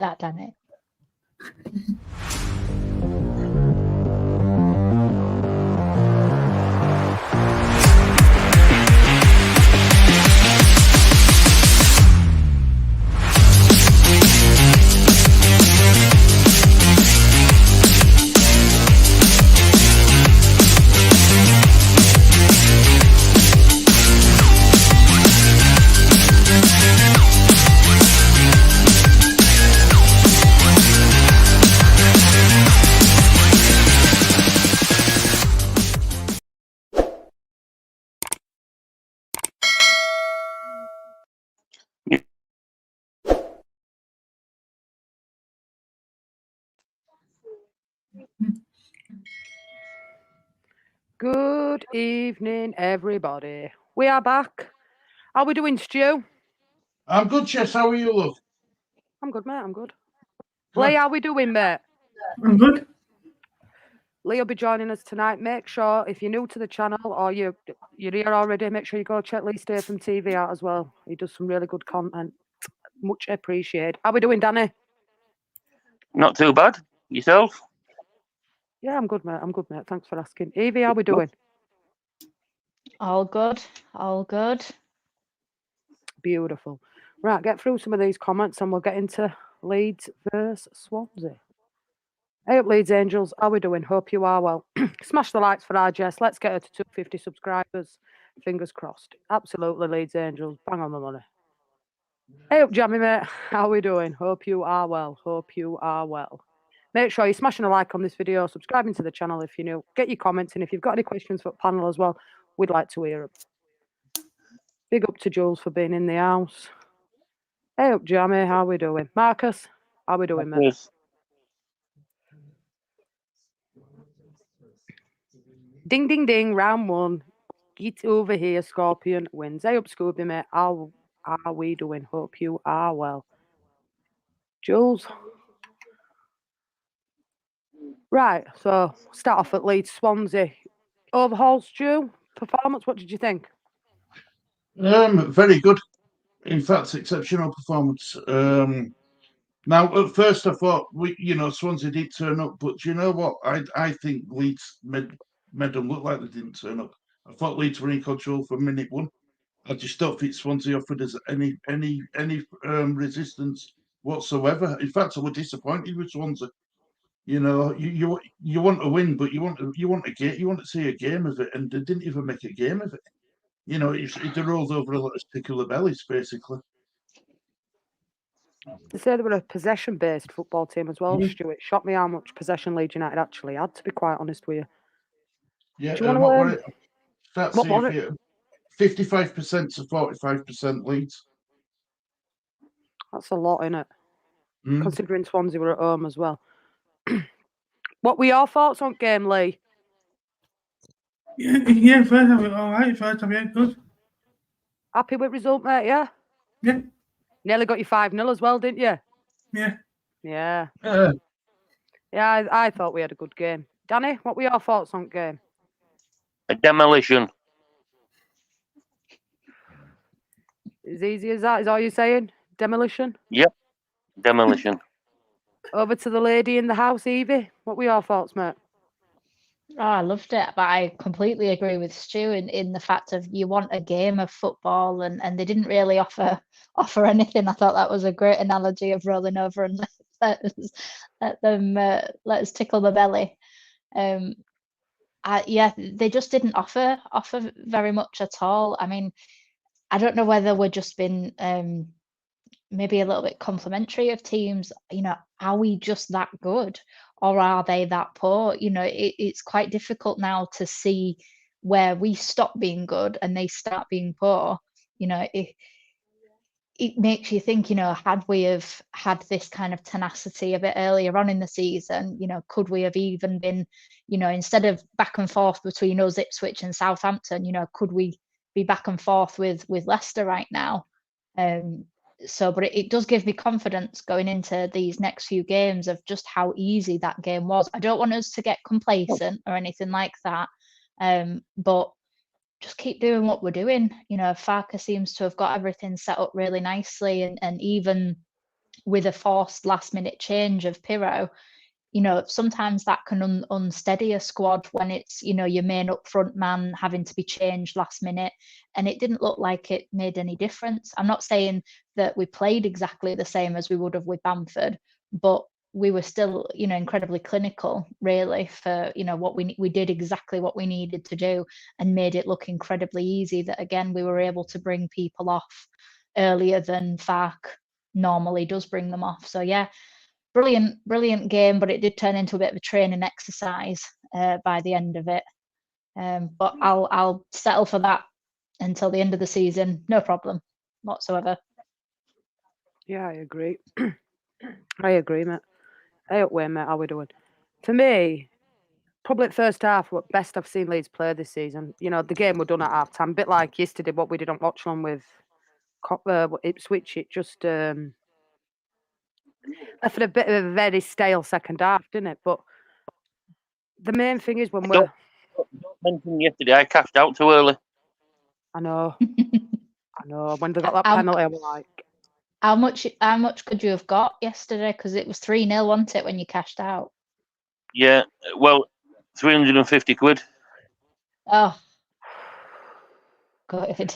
that, Danny. Good evening, everybody. We are back. How are we doing, Stu? I'm good, Chess. How are you, love? I'm good, mate. I'm good. Lee, how are we doing, mate? I'm good. Lee will be joining us tonight. Make sure, if you're new to the channel or you're here already, make sure you go check Lee Stay from TV out as well. He does some really good content. Much appreciated. How are we doing, Danny? Not too bad. Yourself? Yeah, I'm good, mate. I'm good, mate. Thanks for asking. Evie, how are we doing? All good. All good. Beautiful. Right, get through some of these comments and we'll get into Leeds versus Swansea. Hey up, Leeds Angels. How are we doing? Hope you are well. Smash the likes for our Jess. Let's get her to 250 subscribers. Fingers crossed. Absolutely, Leeds Angels. Bang on the money. Hey up, Jammy, mate. How are we doing? Hope you are well. Hope you are well. Make sure you're smashing a like on this video, subscribing to the channel if you're new. Get your comments in. If you've got any questions for the panel as well, we'd like to hear them. Big up to Jules for being in the house. Hey up, Jammy. How are we doing? Marcus, how are we doing, mate? Yes. Ding, ding, ding. Round one. Get over here, Scorpion wins. Hey up, Scooby, mate. How are we doing? Hope you are well. Jules. Right, so start off at Leeds, Swansea. Overhaul, Stu, performance, what did you think? Very good. In fact, exceptional performance. Now, at first, I thought Swansea did turn up, but you know what? I think Leeds made them look like they didn't turn up. I thought Leeds were in control from minute one. I just don't think Swansea offered us any resistance whatsoever. In fact, I was disappointed with Swansea. You know, you want to win, but you want to see a game of it, and they didn't even make a game of it. You know, it rolled over a lot of stick of the bellies, basically. They say they were a possession-based football team as well, Stu. It shocked me how much possession Leeds United actually had, to be quite honest with you. Yeah, do you want to start seeing 55% to 45% Leeds. That's a lot, isn't it? Considering Swansea were at home as well. What were your thoughts on game, Lee? Yeah, first half was all right. First half, yeah, good. Happy with result, mate, yeah? Yeah. Nearly got you 5-0 as well, didn't you? Yeah. Yeah. Yeah, I thought we had a good game. Danny, what were your thoughts on game? A demolition. As easy as that, is all you saying? Demolition? Yep. Demolition. Over to the lady in the house, Evie. What were your thoughts, mate? Oh, I loved it, but I completely agree with Stu in the fact of you want a game of football, and they didn't really offer anything. I thought that was a great analogy of rolling over and let us tickle the belly. Yeah, they just didn't offer very much at all. I mean, I don't know whether we're just been maybe a little bit complimentary of teams. You know, are we just that good, or are they that poor? You know, it's quite difficult now to see where we stop being good and they start being poor. You know, it makes you think, you know, had we have had this kind of tenacity a bit earlier on in the season, you know, could we have even been, you know, instead of back and forth between us, Ipswich and Southampton, you know, could we be back and forth with Leicester right now? But it does give me confidence going into these next few games of just how easy that game was. I don't want us to get complacent or anything like that, but just keep doing what we're doing. You know, Farker seems to have got everything set up really nicely, and even with a forced last minute change of Pirro, sometimes that can unsteady a squad when it's, your main upfront man having to be changed last minute. And it didn't look like it made any difference. I'm not saying that we played exactly the same as we would have with Bamford, but we were still, incredibly clinical, really, for, what we did exactly what we needed to do and made it look incredibly easy that, again, we were able to bring people off earlier than Fark normally does bring them off. So, yeah, brilliant game, but it did turn into a bit of a training exercise by the end of it. But I'll settle for that until the end of the season, no problem whatsoever. Yeah, I agree. I agree, mate. Hey up, mate. How we doing? For me, probably the first half, what best I've seen Leeds play this season. The game we're done at half time, a bit like yesterday, what we did on Watch On with Ipswich. It just left a bit of a very stale second half, didn't it? But the main thing is when Don't mention yesterday, I cashed out too early. I know, when they got that penalty, I was like, how much could you have got yesterday? Because it was 3-0, wasn't it, when you cashed out? Yeah, well, 350 quid. Oh, good.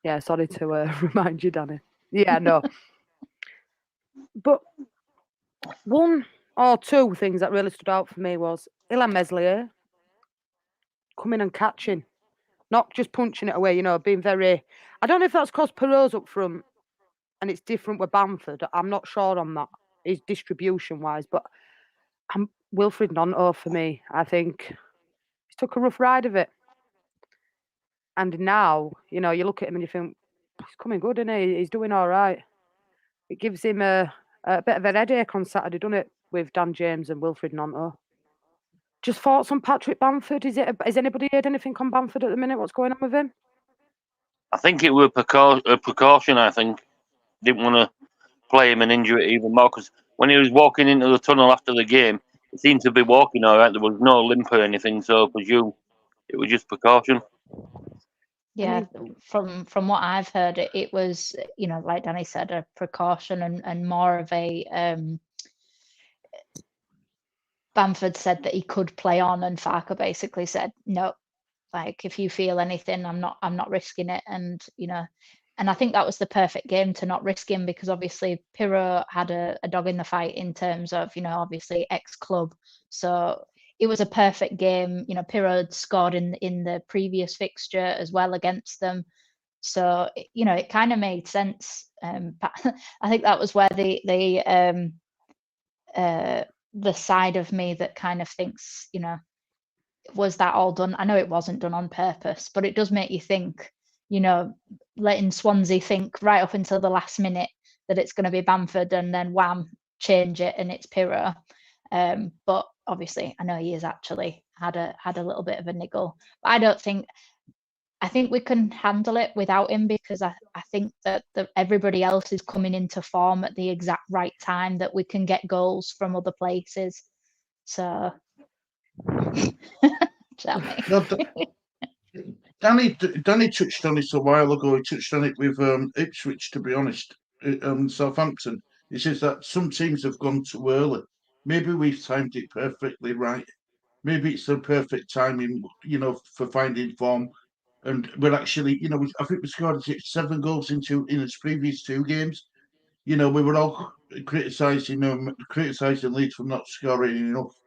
yeah, sorry to remind you, Danny. Yeah, no. But one or two things that really stood out for me was Ilhan Meslier coming and catching, not just punching it away, being very... I don't know if that's because Perot's up front and it's different with Bamford. I'm not sure on that, his distribution-wise, but Wilfried Gnonto, for me, I think he took a rough ride of it. And now, you look at him and you think, he's coming good, isn't he? He's doing all right. It gives him a bit of a headache on Saturday, doesn't it, with Dan James and Wilfried Gnonto? Just thoughts on Patrick Bamford? Has anybody heard anything on Bamford at the minute? What's going on with him? I think it was a precaution, I think. Didn't want to play him and injure it even more, because when he was walking into the tunnel after the game, he seemed to be walking all right. There was no limp or anything, so I presume it was just precaution. Yeah, from what I've heard, it was, like Danny said, a precaution and more of a... Bamford said that he could play on, and Farker basically said, no, like, if you feel anything, I'm not risking it. And, and I think that was the perfect game to not risk him, because obviously Pirro had a dog in the fight in terms of, obviously ex-club. So it was a perfect game. Pirro had scored in the previous fixture as well against them. So, it kind of made sense. But I think that was where the side of me that kind of thinks, was that all done? I know it wasn't done on purpose, but it does make you think, letting Swansea think right up until the last minute that it's going to be Bamford, and then wham, change it and it's Pirro. But obviously, I know he has actually had a little bit of a niggle. But I think we can handle it without him, because I think that everybody else is coming into form at the exact right time that we can get goals from other places. So, No, Danny touched on it a while ago. He touched on it with Ipswich, to be honest, Southampton. He says that some teams have gone too early. Maybe we've timed it perfectly right. Maybe it's the perfect timing, for finding form. And we're actually, I think we scored 7 goals in its previous 2 games. We were all criticising Leeds for not scoring enough.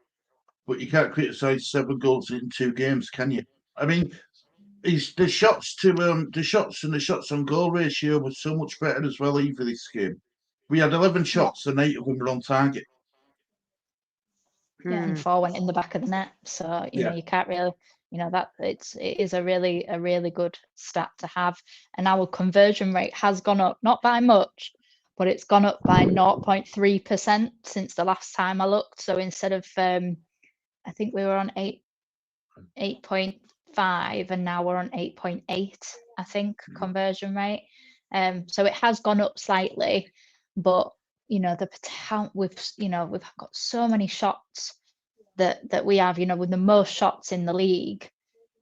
But you can't criticise 7 goals in 2 games, can you? I mean, the shots and the shots on goal ratio was so much better as well, even this game. We had 11 shots and 8 of them were on target. Yeah, and 4 went in the back of the net. So you can't really, that it is a really good stat to have. And our conversion rate has gone up, not by much, but it's gone up by 0.3% since the last time I looked. So instead of I think we were on 8.5, and now we're on 8.8, I think, conversion rate. So it has gone up slightly, but we've got so many shots that we have, with the most shots in the league.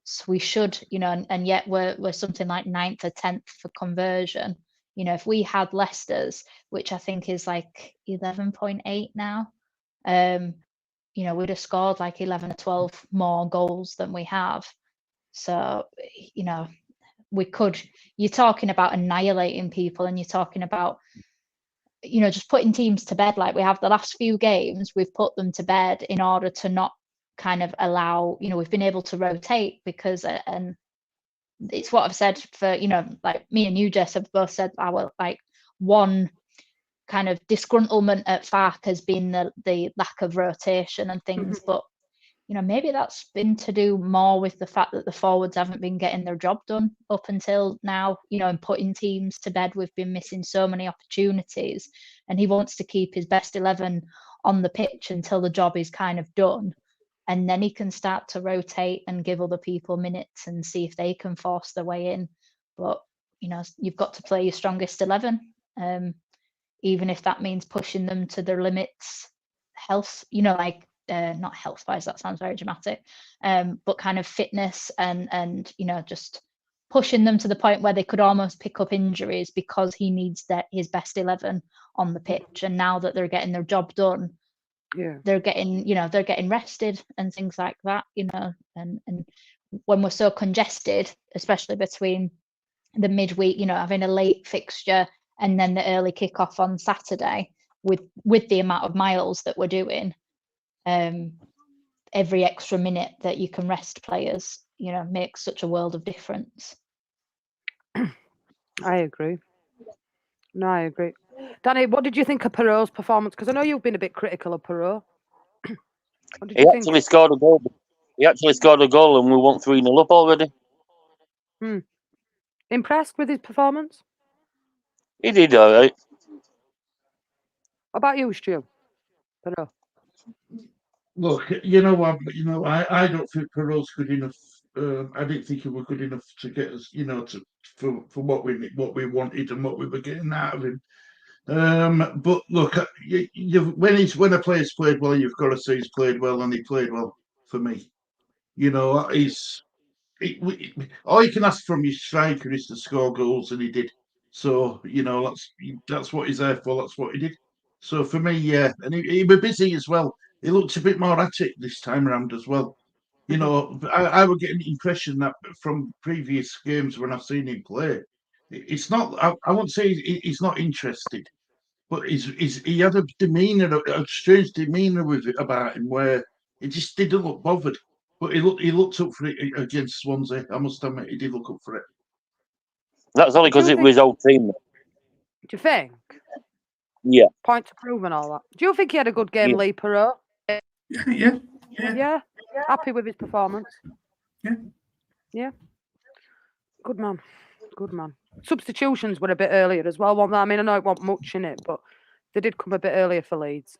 So we should, and yet we're something like 9th or 10th for conversion. You know, if we had Leicester's, which I think is like 11.8 now, you know, we'd have scored like 11 or 12 more goals than we have. So, you know, you're talking about annihilating people, and you're talking about, you know, just putting teams to bed. Like we have the last few games, we've put them to bed in order to not kind of allow, you know, we've been able to rotate because, and it's what I've said for, you know, like me and you, Jess, have both said our like one kind of disgruntlement at FARC has been the lack of rotation and things. But, you know, maybe that's been to do more with the fact that the forwards haven't been getting their job done up until now, you know, and putting teams to bed. We've been missing so many opportunities, and he wants to keep his best 11 on the pitch until the job is kind of done. And then he can start to rotate and give other people minutes and see if they can force their way in. But, you know, you've got to play your strongest 11, even if that means pushing them to their limits, health, you know, like, not health wise, that sounds very dramatic, but kind of fitness and, you know, just pushing them to the point where they could almost pick up injuries because he needs his best 11 on the pitch. And now that they're getting their job done, they're getting rested and things like that, you know, and when we're so congested, especially between the midweek, you know, having a late fixture and then the early kickoff on Saturday with the amount of miles that we're doing, every extra minute that you can rest players, you know, makes such a world of difference. I agree. No, I agree. Danny, what did you think of Perot's performance? Because I know you've been a bit critical of Perot. What did you think? Actually scored a goal. He actually scored a goal, and we won 3-0 up already. Impressed with his performance? He did all right. What about you, Stu? Perot. Look, you know what? You know, I don't think Perot's good enough. I didn't think he was good enough to get us, you know, for what we wanted and what we were getting out of him. But look, when a player's played well, you've got to say he's played well, and he played well for me. You know, all you can ask from your striker is to score goals, and he did. So you know that's what he's there for. That's what he did. So for me, yeah, and he was busy as well. He looked a bit more at it this time around as well. You know, I was getting the impression that from previous games when I've seen him play, it's not. I won't say he's not interested, but he had a demeanour, a strange demeanour about him, where he just didn't look bothered. But he looked up for it against Swansea. I must admit, he did look up for it. That's only because it was his old team. Do you think? Yeah. Point to prove and all that. Do you think he had a good game, Lee Perot? Yeah. Happy with his performance? Yeah. Good man. Substitutions were a bit earlier as well, weren't they? I mean, I know it wasn't much in it, but they did come a bit earlier for Leeds.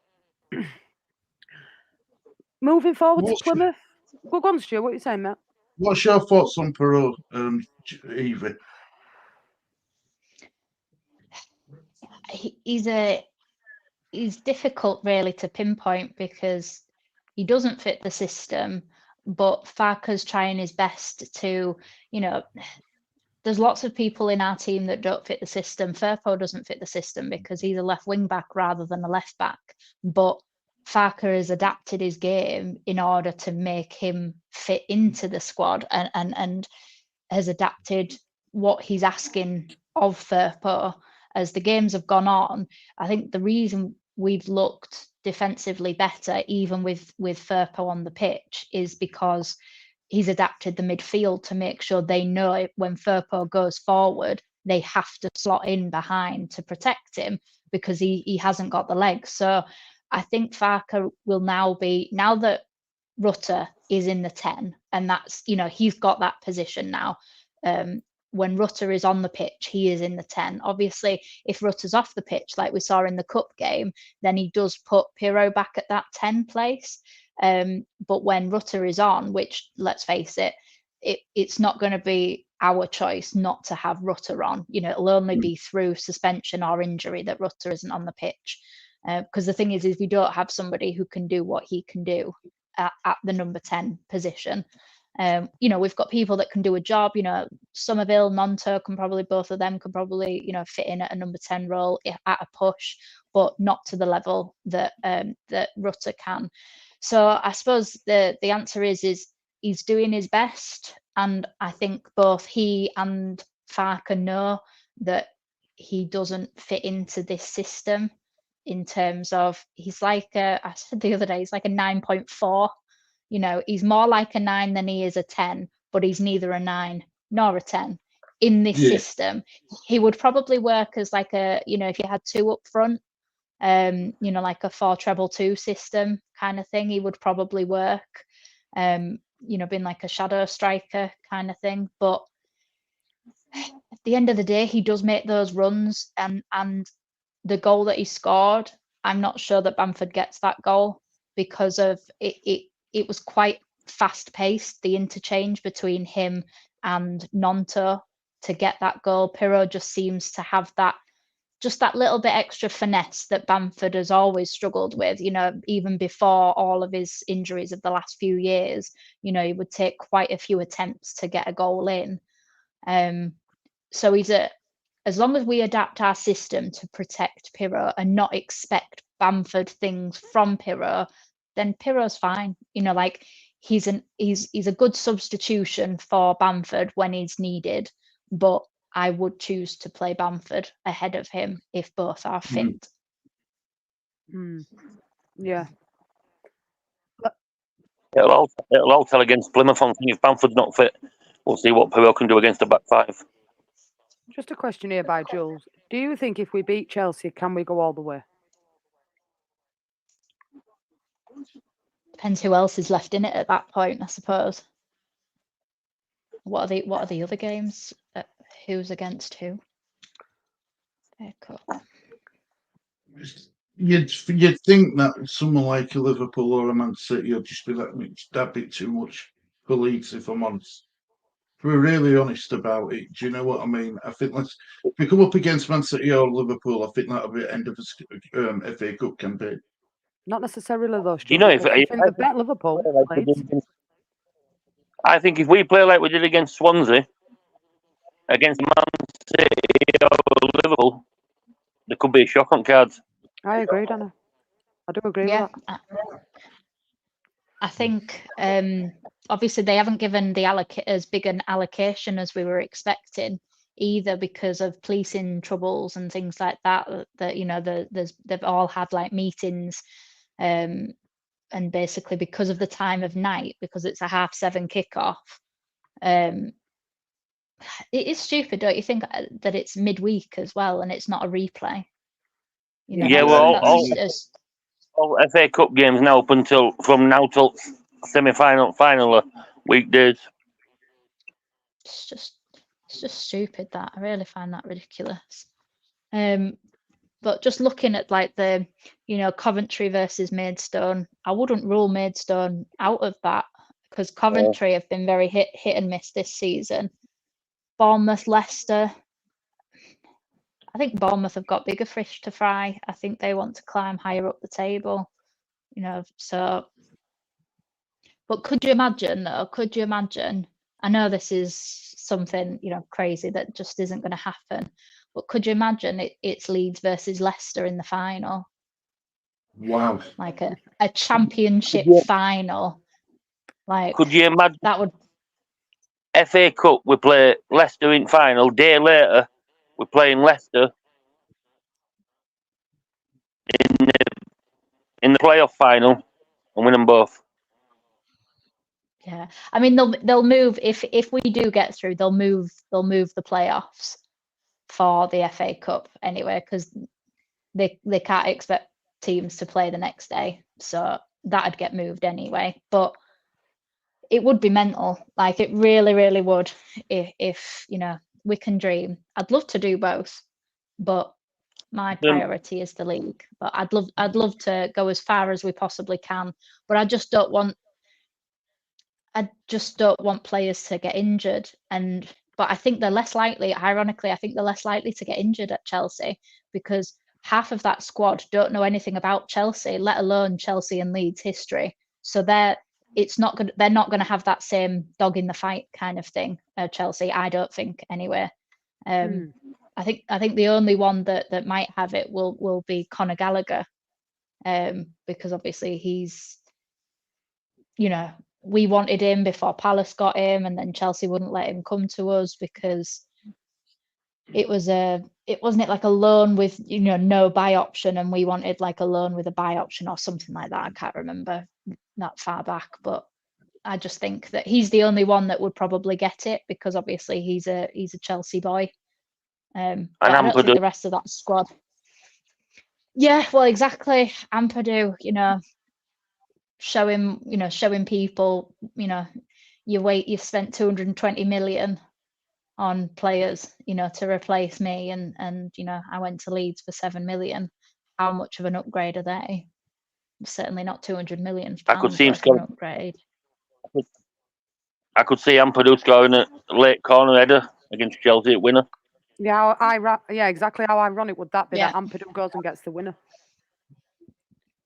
Moving forward to Plymouth. Go on, Stu. What are you saying, Matt? What's your thoughts on Perot, Evie? He's difficult really to pinpoint because he doesn't fit the system, but Farke's trying his best to, you know, there's lots of people in our team that don't fit the system. Firpo doesn't fit the system because he's a left wing back rather than a left back, but Farke has adapted his game in order to make him fit into the squad and has adapted what he's asking of Firpo as the games have gone on. I think the reason we've looked defensively better, even with Firpo on the pitch, is because he's adapted the midfield to make sure they know when Firpo goes forward, they have to slot in behind to protect him because he hasn't got the legs. So I think Farke will now that Rutter is in the 10, and that's, you know, he's got that position now. When Rutter is on the pitch, he is in the 10. Obviously, if Rutter's off the pitch, like we saw in the cup game, then he does put Pirro back at that 10 place. But when Rutter is on, which, let's face it, it's not going to be our choice not to have Rutter on. You know, it'll only be through suspension or injury that Rutter isn't on the pitch. Because the thing is we don't have somebody who can do what he can do at the number 10 position. You know, we've got people that can do a job. You know, Somerville, Nonto can probably, both of them can probably, you know, fit in at a number 10 role at a push, but not to the level that that Rutter can. So I suppose the answer is he's doing his best, and I think both he and Farker know that he doesn't fit into this system, in terms of he's like I said the other day, he's like a 9.4. You know, he's more like a 9 than he is a 10, but he's neither a 9 nor a 10 in this system. He would probably work as like a, you know, if you had two up front, you know, like a 4-treble-2 system kind of thing, he would probably work, you know, being like a shadow striker kind of thing. But at the end of the day, he does make those runs, and the goal that he scored, I'm not sure that Bamford gets that goal because of it. It was quite fast paced, the interchange between him and Nonto to get that goal. Pirro just seems to have that, just that little bit extra finesse that Bamford has always struggled with, you know, even before all of his injuries of the last few years. You know, he would take quite a few attempts to get a goal in. So as long as we adapt our system to protect Pirro and not expect Bamford things from Pirro, then Pirro's fine. You know, like he's a good substitution for Bamford when he's needed, but I would choose to play Bamford ahead of him if both are fit. Yeah. It'll all tell against Plymouth. If Bamford's not fit, we'll see what Pirro can do against the back five. Just a question here by Jules. Do you think if we beat Chelsea, can we go all the way? Depends who else is left in it at that point, I suppose. What are the other games? Who's against who? You'd think that someone like a Liverpool or a Man City would just be that bit too much for Leeds, if I'm honest. If we're really honest about it, do you know what I mean? I think if we come up against Man City or Liverpool, I think that'll be the end of the FA Cup campaign. Not necessarily those. You know, if I think the bet Liverpool, I think if we play like we did against Swansea, against Man City or Liverpool, there could be a shock on cards. I agree, Dana. I do agree with that. I think obviously they haven't given as big an allocation as we were expecting, either because of policing troubles and things like that. That you know, they've all had like meetings, and basically because of the time of night, because it's a 7:30 kickoff. It is stupid, don't you think, that it's midweek as well and it's not a replay? You know, yeah, well, all FA Cup games now from now till semi-final, final are weekdays. It's just stupid. That I really find that ridiculous. But just looking at like the, you know, Coventry versus Maidstone, I wouldn't rule Maidstone out of that, because Coventry have been very hit and miss this season. Bournemouth, Leicester, I think Bournemouth have got bigger fish to fry. I think they want to climb higher up the table, you know. So, but could you imagine though? Could you imagine? I know this is something, you know, crazy that just isn't going to happen. But could you imagine it's Leeds versus Leicester in the final? Wow. Like a championship final. Like, could you imagine that would FA Cup, we play Leicester in final, day later we're playing Leicester in the playoff final and win them both. Yeah, I mean they'll move if we do get through. They'll move the playoffs for the FA Cup anyway, because they can't expect teams to play the next day, so that'd get moved anyway. But it would be mental, like it really would. If you know, we can dream. I'd love to do both, but my priority is the league. But I'd love to go as far as we possibly can. But I just don't want players to get injured. But I think they're less likely, ironically, to get injured at Chelsea, because half of that squad don't know anything about Chelsea, let alone Chelsea and Leeds history. So it's not good. They're not going to have that same dog in the fight kind of thing. Chelsea, I don't think anyway. I think the only one that might have it will be Conor Gallagher, because obviously he's, we wanted him before Palace got him, and then Chelsea wouldn't let him come to us because it wasn't it like a loan with no buy option, and we wanted like a loan with a buy option or something like that. I can't remember that far back, but I just think that he's the only one that would probably get it because obviously he's a Chelsea boy. But I don't think the rest of that squad. Yeah, well, exactly. Ampadu, showing people, you've spent 220 million on players, to replace me, and I went to Leeds for 7 million. How much of an upgrade are they? Certainly not 200 million pounds. I could see him scoring. Upgrade. I could see Ampadu scoring a late corner header against Chelsea at winner. Yeah, exactly. How ironic would that be that Ampadu goes and gets the winner?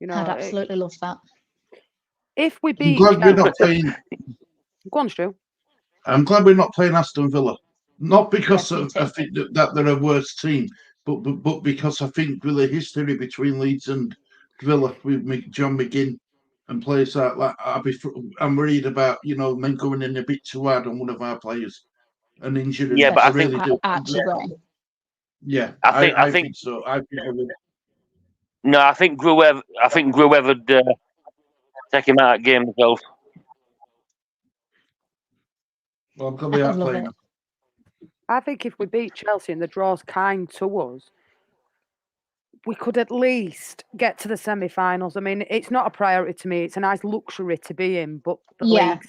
I'd absolutely love that. If we beat, I'm glad we're not playing. Go on, Stu. I'm glad we're not playing Aston Villa, not because I think that they're a worse team, but because I think with the history between Leeds and Villa with John McGinn and players like that, I'm worried about men coming in a bit too hard on one of our players and injuring. Yeah, but I really think do. Yeah, I think so. No, I think Gruev would take him out of game himself. Well, I'm probably out playing. I think if we beat Chelsea and the draw's kind to us, we could at least get to the semi-finals. I mean, it's not a priority to me. It's a nice luxury to be in, but the league's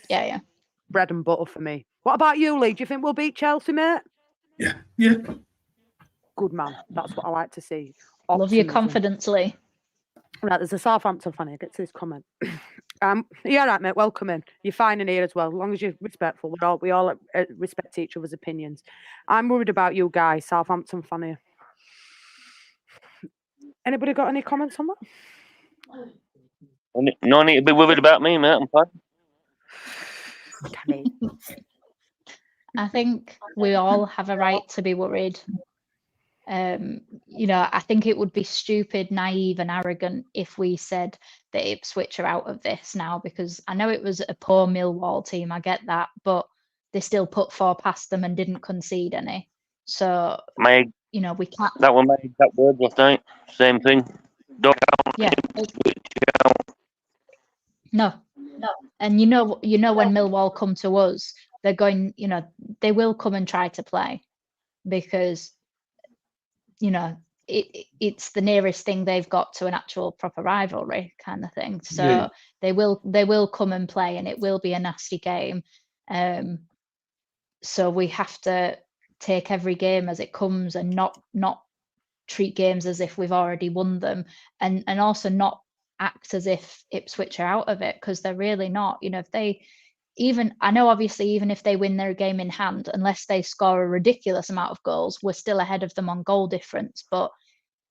bread and butter for me. What about you, Lee? Do you think we'll beat Chelsea, mate? Yeah. Good man. That's what I like to see. Optimism. Love your confidence, Lee. Right, there's a Southampton fan here. Get to this comment. Yeah, right, mate. Welcome in. You're fine in here as well, as long as you're respectful. We all respect each other's opinions. I'm worried about you guys, Southampton fan here. Anybody got any comments on that? No need to be worried about me, mate. I'm fine. I think we all have a right to be worried. I think it would be stupid, naive, and arrogant if we said that Ipswich are out of this now, because I know it was a poor Millwall team. I get that, but they still put 4 past them and didn't concede any. So we can't. That one made that word last night. Same thing. Don't No. And when Millwall come to us, they're going. They will come and try to play, because it's the nearest thing they've got to an actual proper rivalry kind of thing. So they will come and play, and it will be a nasty game. So we have to take every game as it comes, and not treat games as if we've already won them, and also not act as if Ipswich are out of it, because they're really not. If they I know obviously even if they win their game in hand, unless they score a ridiculous amount of goals, we're still ahead of them on goal difference. But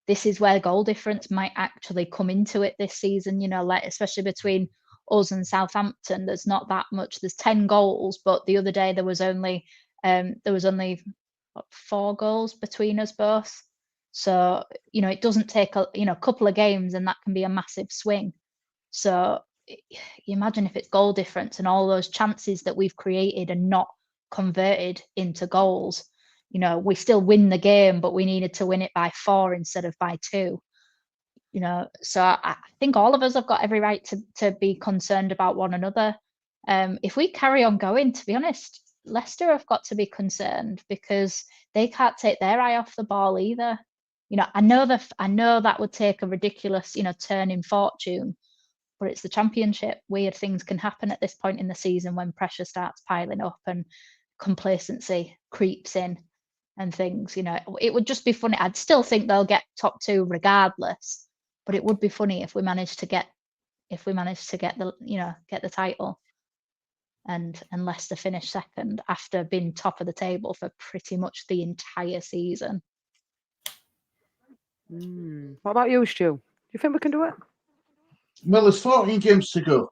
this is where goal difference might actually come into it this season, especially between us and Southampton. There's not that much. There's 10 goals, but the other day there was only 4 goals between us both. So, it doesn't take a couple of games, and that can be a massive swing. So you imagine if it's goal difference and all those chances that we've created and not converted into goals. We still win the game, but we needed to win it by 4 instead of by 2. So I think all of us have got every right to be concerned about one another. If we carry on going, to be honest, Leicester have got to be concerned, because they can't take their eye off the ball either. I know that would take a ridiculous, turn in fortune, but it's the Championship. Weird things can happen at this point in the season when pressure starts piling up and complacency creeps in and things. It would just be funny. I'd still think they'll get top 2 regardless, but it would be funny if we managed to get the title, and Leicester finish second after being top of the table for pretty much the entire season. What about you, Stu? Do you think we can do it? Well, there's 14 games to go.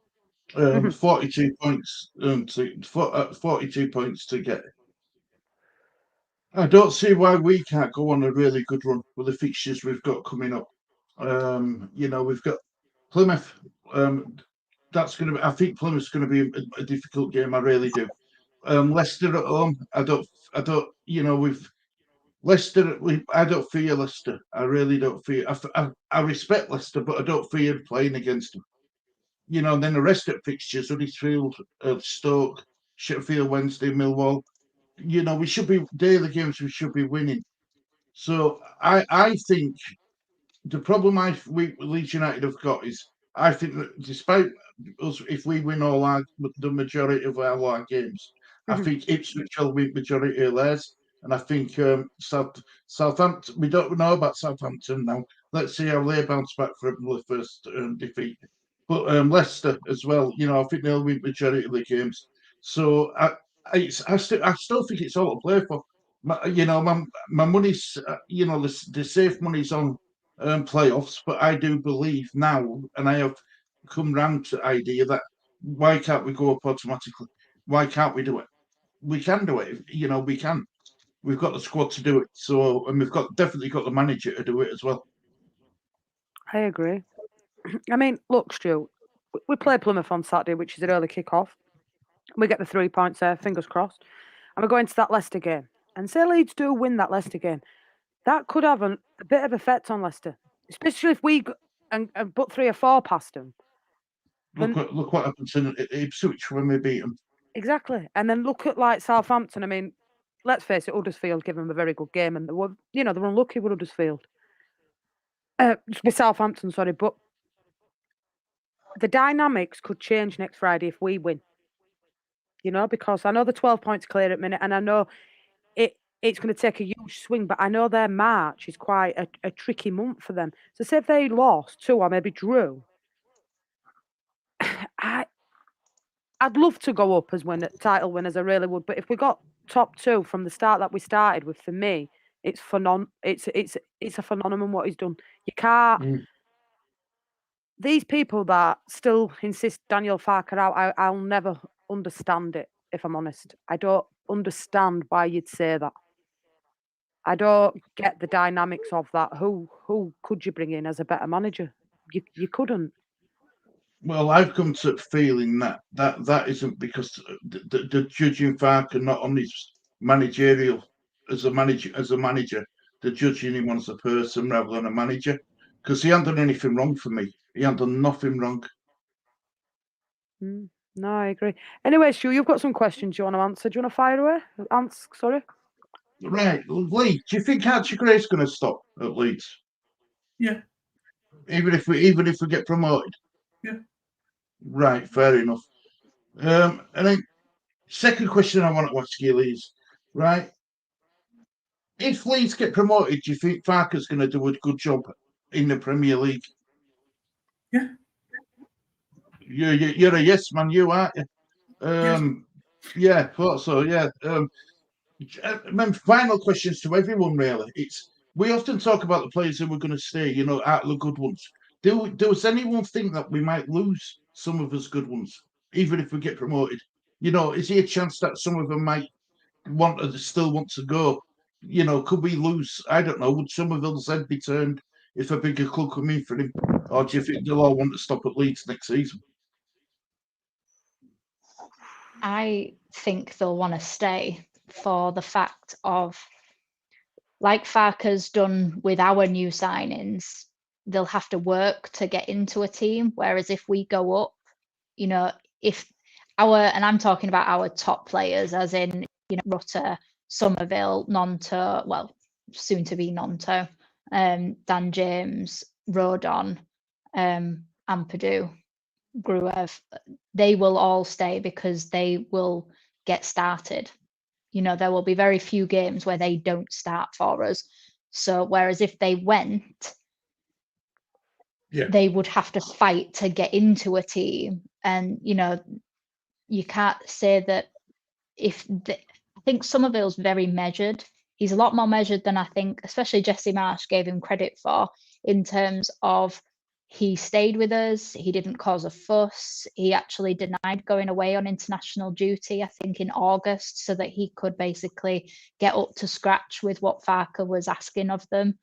Mhm. 42 points 42 points to get. I don't see why we can't go on a really good run with the fixtures we've got coming up. We've got Plymouth. That's going to be. I think Plymouth's going to be a difficult game. I really do. Leicester at home. I don't. With Leicester. I don't fear Leicester. I really don't fear. I respect Leicester, but I don't fear playing against them. And then the rest of the fixtures: Huddersfield, Stoke, Sheffield Wednesday, Millwall. We should be daily games. We should be winning. So I think the problem Leeds United have got is I think that despite us, if we win the majority of our games, I think Ipswich will win majority of theirs, and I think Southampton. We don't know about Southampton now. Let's see how they bounce back from the first defeat. But Leicester as well. I think they'll win majority of the games. So I still think it's all to play for. My money's the safe money's on playoffs, but I do believe now, and I have come round to the idea that why can't we go up automatically? Why can't we do it? We can do it. We can. We've got the squad to do it. So, and we've definitely got the manager to do it as well. I agree. I mean, look, Stu, we play Plymouth on Saturday, which is an early kick-off. We get the 3 points there, fingers crossed. And we're going to that Leicester game. And say Leeds do win that Leicester game, that could have a bit of effect on Leicester, especially if we and put 3 or 4 past them. Look what happened to Ipswich when we beat them. Exactly. And then look at like Southampton. I mean, let's face it, Huddersfield gave them a very good game, and they were unlucky with Huddersfield. With Southampton, sorry, but the dynamics could change next Friday if we win. Because I know the 12 points clear at minute, and I know it's going to take a huge swing, but I know their March is quite a tricky month for them. So say if they lost 2 or maybe drew, I'd love to go up as title winners, I really would. But if we got top 2 from the start that we started with, for me, it's it's a phenomenon what he's done. You can't. These people that still insist Daniel Farker out, I'll never understand it, if I'm honest. I don't understand why you'd say that. I don't get the dynamics of that. Who could you bring in as a better manager? You couldn't. Well, I've come to feeling that isn't because the judging Farker not on his managerial as a manager, they're judging him as a person rather than a manager, because he hasn't done anything wrong for me. He hasn't done nothing wrong. No, I agree. Anyway, Stu, you've got some questions you want to answer. Do you want to fire away? Sorry. Right, Leeds. Do you think Archie Gray's going to stop at Leeds? Yeah. Even if we get promoted. Yeah. Right, fair enough. And then second question I want to ask you is, right, if Leeds get promoted, do you think Farker's going to do a good job in the Premier League? Yeah. You're a yes man, you aren't you? Yes. Yeah, thought so. Yeah. Final questions to everyone. Really, we often talk about the players who are going to stay. Out of the good ones. Does anyone think that we might lose some of us good ones, even if we get promoted? Is there a chance that some of them might still want to go? Could we lose? I don't know. Would some of those head be turned if a bigger club come in for him, or do you think they'll all want to stop at Leeds next season? I think they'll want to stay for the fact of, like Farker's done with our new signings, they'll have to work to get into a team. Whereas if we go up, if and I'm talking about our top players, as in, Rutter, Somerville, Nonto, well, soon to be Nonto, Dan James, Rodon, Ampadu, Gruev, they will all stay because they will get started. There will be very few games where they don't start for us. So whereas if they went, they would have to fight to get into a team. And, you can't say that I think Somerville's very measured. He's a lot more measured than I think, especially Jesse Marsh gave him credit for, in terms of he stayed with us. He didn't cause a fuss. He actually denied going away on international duty, I think, in August, so that he could basically get up to scratch with what Farke was asking of them.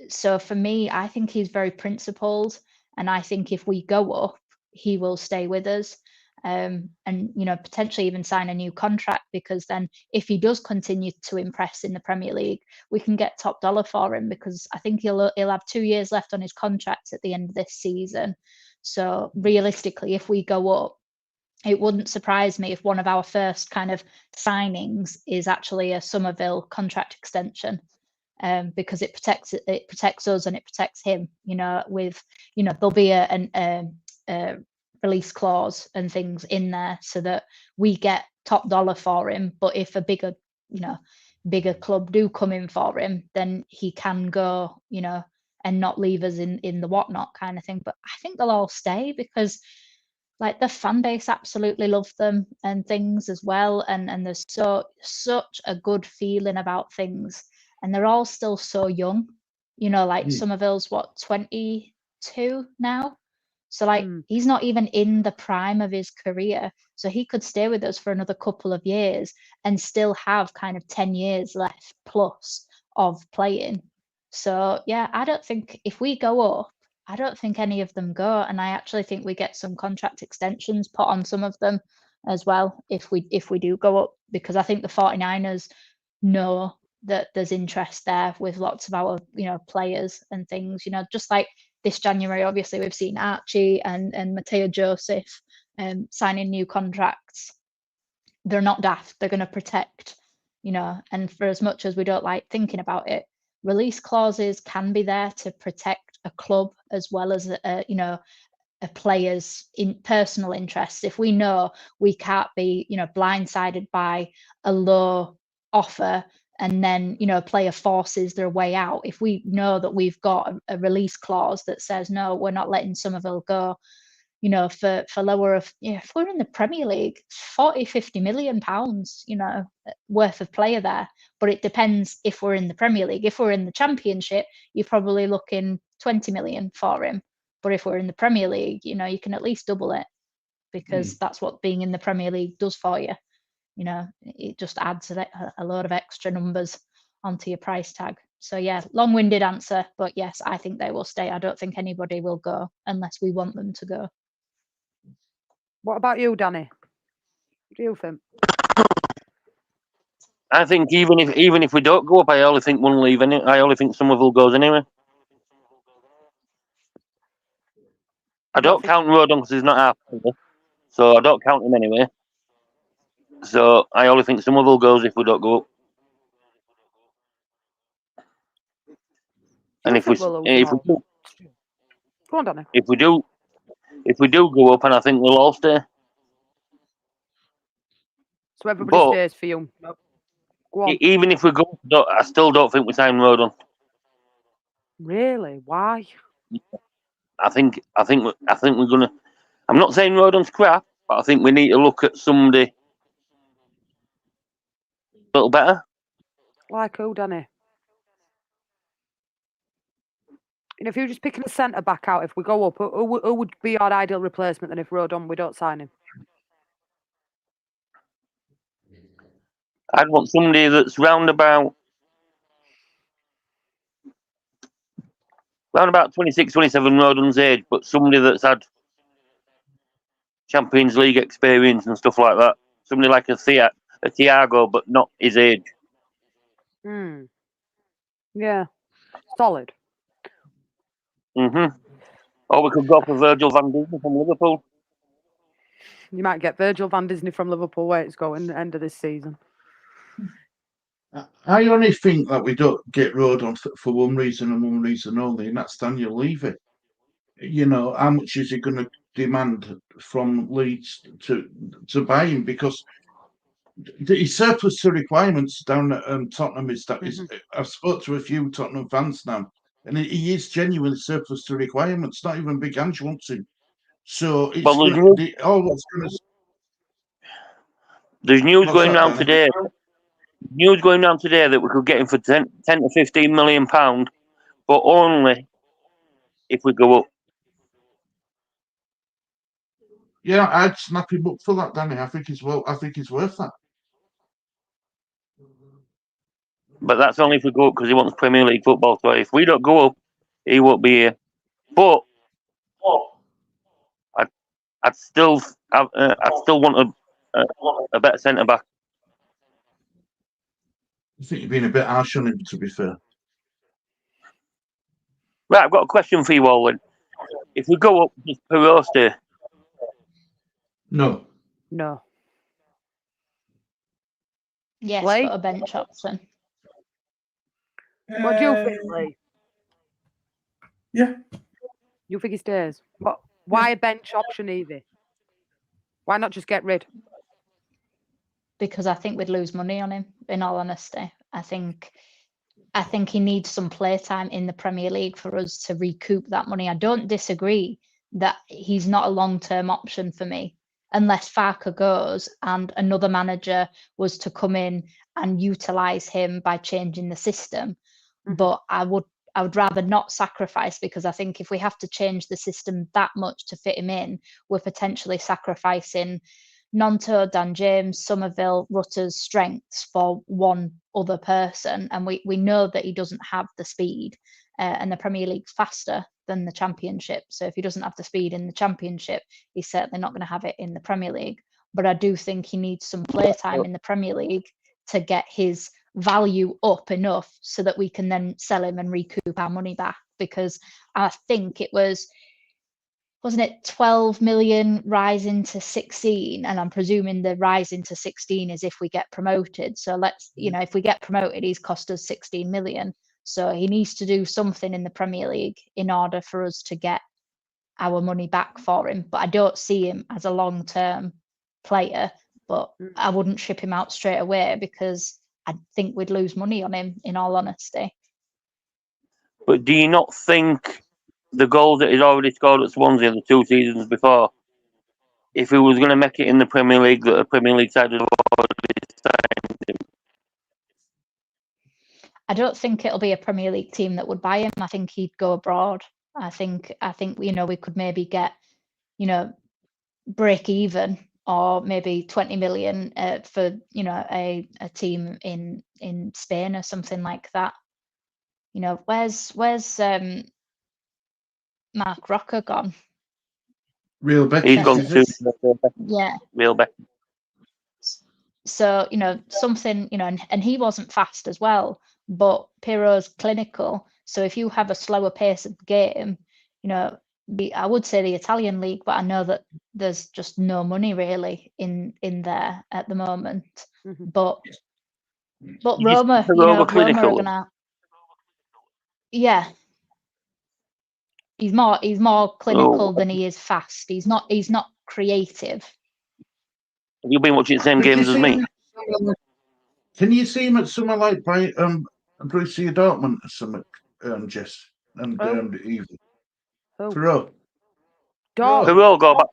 So for me, I think he's very principled, and I think if we go up, he will stay with us. And potentially even sign a new contract, because then if he does continue to impress in the Premier League, we can get top dollar for him, because I think he'll have 2 years left on his contract at the end of this season. So realistically, if we go up, it wouldn't surprise me if one of our first kind of signings is actually a Somerville contract extension. Because it protects us and it protects him. There'll be a release clause and things in there so that we get top dollar for him. But if a bigger club do come in for him, then he can go, and not leave us in the whatnot kind of thing. But I think they'll all stay, because like the fan base absolutely love them and things as well. And there's such a good feeling about things. And they're all still so young, Somerville's 22 now. So he's not even in the prime of his career. So he could stay with us for another couple of years and still have kind of 10 years left plus of playing. So yeah, I don't think if we go up, I don't think any of them go. And I actually think we get some contract extensions put on some of them as well if we do go up, because I think the 49ers know that there's interest there with lots of our players and things, just like this January, obviously we've seen Archie and Mateo Joseph signing new contracts. They're not daft. They're going to protect, and for as much as we don't like thinking about it, release clauses can be there to protect a club as well as a player's personal interests. If we know we can't be blindsided by a low offer and then a player forces their way out, if we know that we've got a release clause that says no, we're not letting Somerville go, for lower of, if we're in the Premier League, 40-50 million pounds, worth of player there. But it depends if we're in the Premier League. If we're in the Championship, you're probably looking 20 million for him. But if we're in the Premier League, you can at least double it, because that's what being in the Premier League does for you. It just adds a load of extra numbers onto your price tag. So yeah, long-winded answer, but yes, I think they will stay. I don't think anybody will go unless we want them to go. What about you, Danny? What do you think? I think even if we don't go up, I only think one leave. I only think Somerville goes anyway. I don't count Rodon because he's not half player, so I don't count him anyway. So I only think Somerville goes if we don't go up. And if we Go on, Danny. If we do go up, and I think they'll all stay. So everybody stays for you. No. Go on. Even if we go, I still don't think we sign Rodon. Really? Why? I think we're gonna. I'm not saying Rodon's crap, but I think we need to look at somebody a little better. Like who, Danny? If you're just picking a centre back out, if we go up, who would be our ideal replacement? Then if Rodon, we don't sign him. I'd want somebody that's round about 26, 27 Rodon's age, but somebody that's had Champions League experience and stuff like that. Somebody like a Thiago, but not his age. Yeah. Solid. Or we could go for Virgil van Dijk from Liverpool. You might get Virgil van Dijk from Liverpool where it's going at the end of this season. I only think that we don't get Rodon for one reason and one reason only, and that's Daniel Levy. How much is he going to demand from Leeds to buy him? Because his surplus to requirements down at Tottenham is that I've spoke to a few Tottenham fans now, and he is genuinely surplus to requirements. Not even Big Ange wants him. So it's there's news going around today. News going around today that we could get him for 10 to 15 million pound, but only if we go up. Yeah, I'd snap him up for that, Danny. I think he's worth that. But that's only if we go up because he wants Premier League football. So if we don't go up, he won't be here. But I'd still want a better centre back. I think you're being a bit harsh on him, to be fair. Right, I've got a question for you all. Then, if we go up, does Perot stay? No. No. Yes, Lee? but a bench option. What do you think, Lee? Yeah. You think he stays? What? Why a bench option, Evie? Why not just get rid? Because I think we'd lose money on him, in all honesty. I think he needs some playtime in the Premier League for us to recoup that money. I don't disagree that he's not a long-term option for me, unless Farker goes and another manager was to come in and utilise him by changing the system. Mhm. But I would rather not sacrifice, because I think if we have to change the system that much to fit him in, we're potentially sacrificing Nonto, Dan James, Somerville, Rutter's strengths for one other person. And we know that he doesn't have the speed, and the Premier League's faster than the Championship. So if he doesn't have the speed in the Championship, he's certainly not going to have it in the Premier League. But I do think he needs some playtime in the Premier League to get his value up enough so that we can then sell him and recoup our money back. Because I think it wasn't it 12 million rising to 16, and I'm presuming the rising to 16 is if we get promoted. So let's, if we get promoted, he's cost us 16 million. So he needs to do something in the Premier League in order for us to get our money back for him. But I don't see him as a long-term player, but I wouldn't ship him out straight away because I think we'd lose money on him, in all honesty. But do you not think the goals that he's already scored at Swansea the 2 seasons before, if he was going to make it in the Premier League, that a Premier League side would have already signed him? I don't think it'll be a Premier League team that would buy him. I think he'd go abroad. I think we could maybe get, break even, or maybe 20 million for a team in Spain or something like that. Where's Mark Rocker gone? Real Becky. He's gone to Yeah. Real Becky. So something, and he wasn't fast as well, but Pirot's clinical. So if you have a slower pace of the game, I would say the Italian league, but I know that there's just no money really in there at the moment. Mm-hmm. But Roma, Roma are gonna, yeah. He's more clinical than he is fast. He's not creative. Have you been watching the same games as me? Can you see him at somewhere like Borussia Dortmund or something, Jess and Evie? Perot. Perot go back.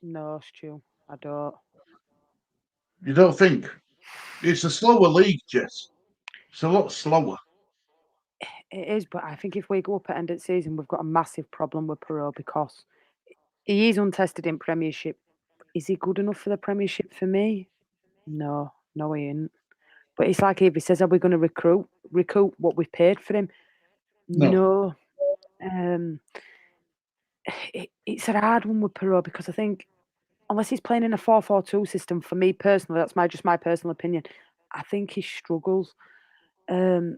No, Stu, I don't. You don't think? It's a slower league, Jess. It's a lot slower. It is, but I think if we go up at end of the season, we've got a massive problem with Perot because he is untested in Premiership. Is he good enough for the Premiership for me? No, he ain't. But it's like Evie says, are we going to recoup what we've paid for him? No. It's a hard one with Perot because I think unless he's playing in a 4-4-2 system, for me personally, that's just my personal opinion, I think he struggles. He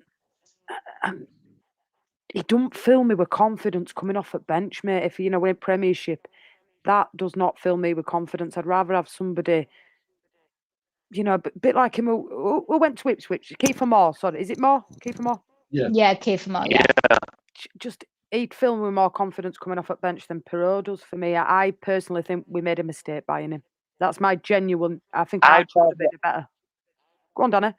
don't fill me with confidence coming off at bench, mate. If we're in Premiership, that does not fill me with confidence. I'd rather have somebody, a bit like him who went to Ipswich. Kiefer Moore, sorry. Is it Moore? Kiefer Moore? Yeah, Kiefer Moore, yeah. Just he'd fill me with more confidence coming off at bench than Perot does for me. I personally think we made a mistake buying him. That's my genuine. I think I should have been better. Go on, Danny.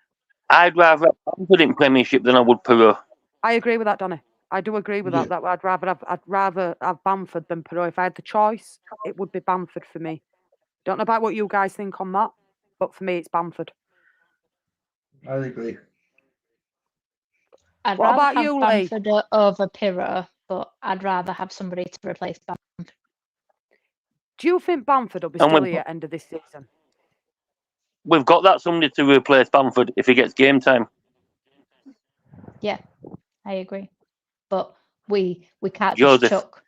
I'd rather have Bamford in Premiership than I would Perot. I agree with that, Danny. I do agree with that. That I'd rather have Bamford than Perot. If I had the choice, it would be Bamford for me. Don't know about what you guys think on that, but for me, it's Bamford. I agree. I'd what rather about have you, Bamford Lee? over Pirot, but I'd rather have somebody to replace Bamford. Do you think Bamford will be And still when- here at the end of this season? We've got that somebody to replace Bamford if he gets game time. Yeah, I agree. But we can't Joseph. just chuck,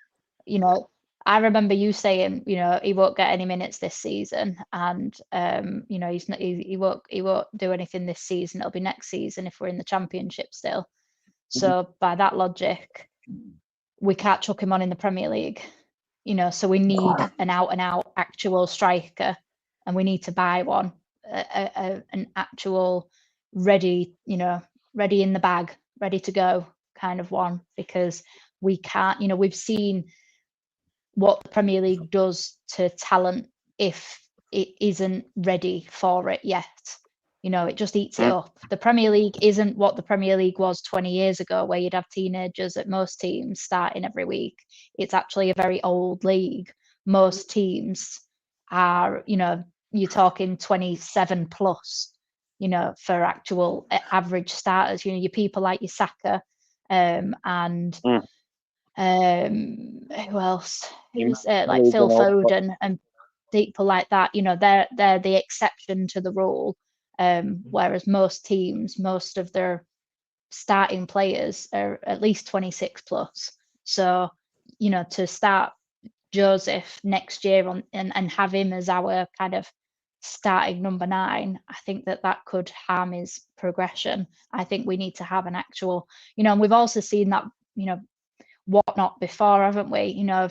you know, I remember you saying, you know, he won't get any minutes this season, and you know, he's not, he won't do anything this season. It'll be next season if we're in the Championship still. So by that logic, we can't chuck him on in the Premier League, you know. So we need an out and out actual striker, and we need to buy one, an actual ready, you know, ready in the bag, ready to go kind of one, because we can't, you know, we've seen what the Premier League does to talent if it isn't ready for it yet. You know, it just eats it up. The Premier League isn't what the Premier League was 20 years ago, where you'd have teenagers at most teams starting every week. It's actually a very old league. Most teams are, you know, you're talking 27 plus, you know, for actual average starters. You know, your people like your Saka, and who else? Who's like Phil Foden and people like that. You know, they're the exception to the rule. Whereas most teams, most of their starting players are at least 26 plus. So, you know, to start Joseph next year on and have him as our kind of starting number 9, I think that could harm his progression. I think we need to have an actual, you know, and we've also seen that, you know, whatnot before, haven't we? You know,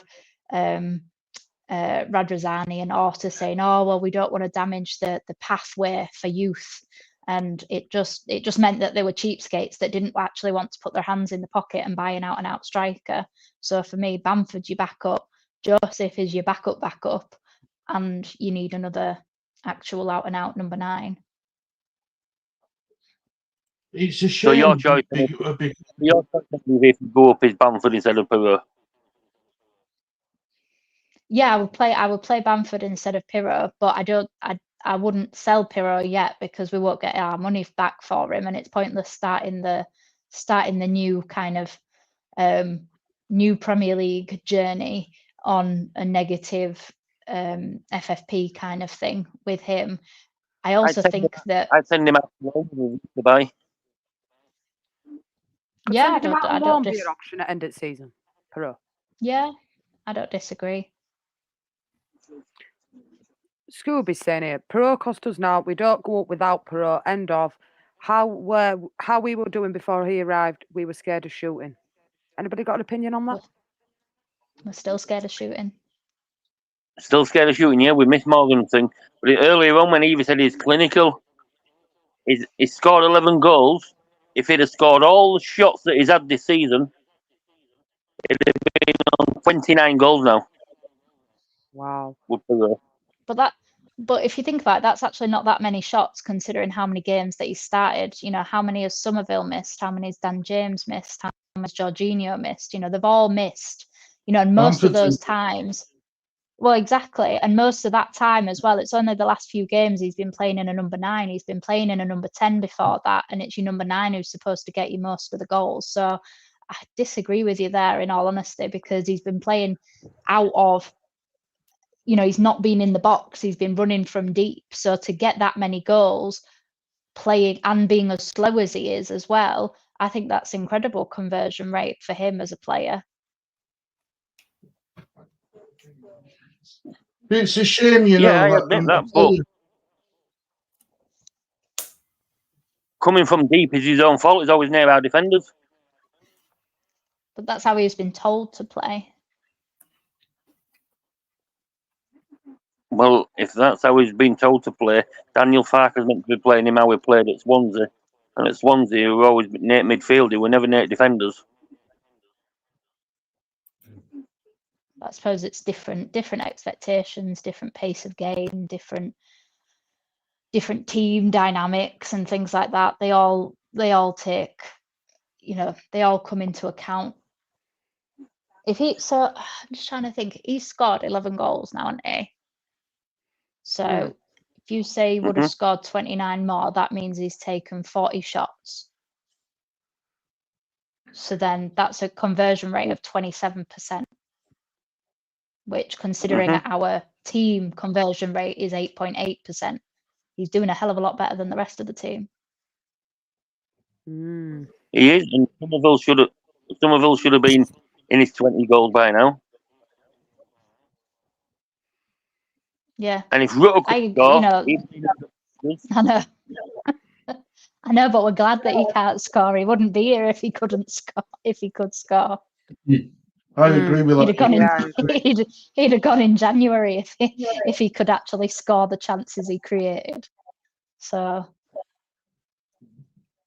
Radrazani and Orta saying, "Oh well, we don't want to damage the pathway for youth," and it just meant that they were cheapskates that didn't actually want to put their hands in the pocket and buy an out and out striker. So for me, Bamford's your backup, Joseph is your backup, and you need another actual out and out number 9. It's a So shame. your choice, your choice if you go up is Bamford instead of Pirlo. Yeah, I would play Bamford instead of Pirro, but I wouldn't sell Pirro yet because we won't get our money back for him, and it's pointless starting the new kind of new Premier League journey on a negative FFP kind of thing with him. I also think that I'd send him out to buy. yeah, Sending him out on loan be an option at end of season. Pro. Yeah, I don't disagree. Scooby's saying here, Pro cost us now. We don't go up without Pro. End of. How we were doing before he arrived, we were scared of shooting. Anybody got an opinion on that? We're still scared of shooting. Still scared of shooting, yeah. We missed Morgan's thing. But earlier on when Evie said he's clinical, he scored 11 goals. If he'd have scored all the shots that he's had this season, it'd have been on 29 goals now. Wow. But if you think about it, that's actually not that many shots considering how many games that he started. You know, how many has Somerville missed? How many has Dan James missed? How many has Jorginho missed? You know, they've all missed. You know, and most of those times, well, exactly. And most of that time as well, it's only the last few games he's been playing in a number 9. He's been playing in a number 10 before that, and it's your number 9 who's supposed to get you most of the goals. So I disagree with you there, in all honesty, because he's been playing out of, you know, he's not been in the box, he's been running from deep. So to get that many goals, playing and being as slow as he is as well, I think that's incredible conversion rate for him as a player. It's a shame, you know. Yeah, I admit that, but coming from deep is his own fault. He's always near our defenders. But that's how he's been told to play. Well, if that's how he's been told to play, Daniel Farker's meant to be playing him how we played at Swansea. And at Swansea, we were always near midfield. We were never near defenders. I suppose it's different expectations, different pace of game, different team dynamics and things like that. They all take, you know, they all come into account. I'm just trying to think, he's scored 11 goals now, hasn't he? So if you say he would have scored 29 more, that means he's taken 40 shots. So then that's a conversion rate of 27%, which, considering our team conversion rate is 8.8%, he's doing a hell of a lot better than the rest of the team. He is, and Somerville should have been in his 20 goals by now. Yeah, And if Rutter could score, I know. I know, but we're glad that he can't score. He wouldn't be here if he couldn't score. If he could score, I agree with he'd that. have gone he'd have gone in January if he could actually score the chances he created. So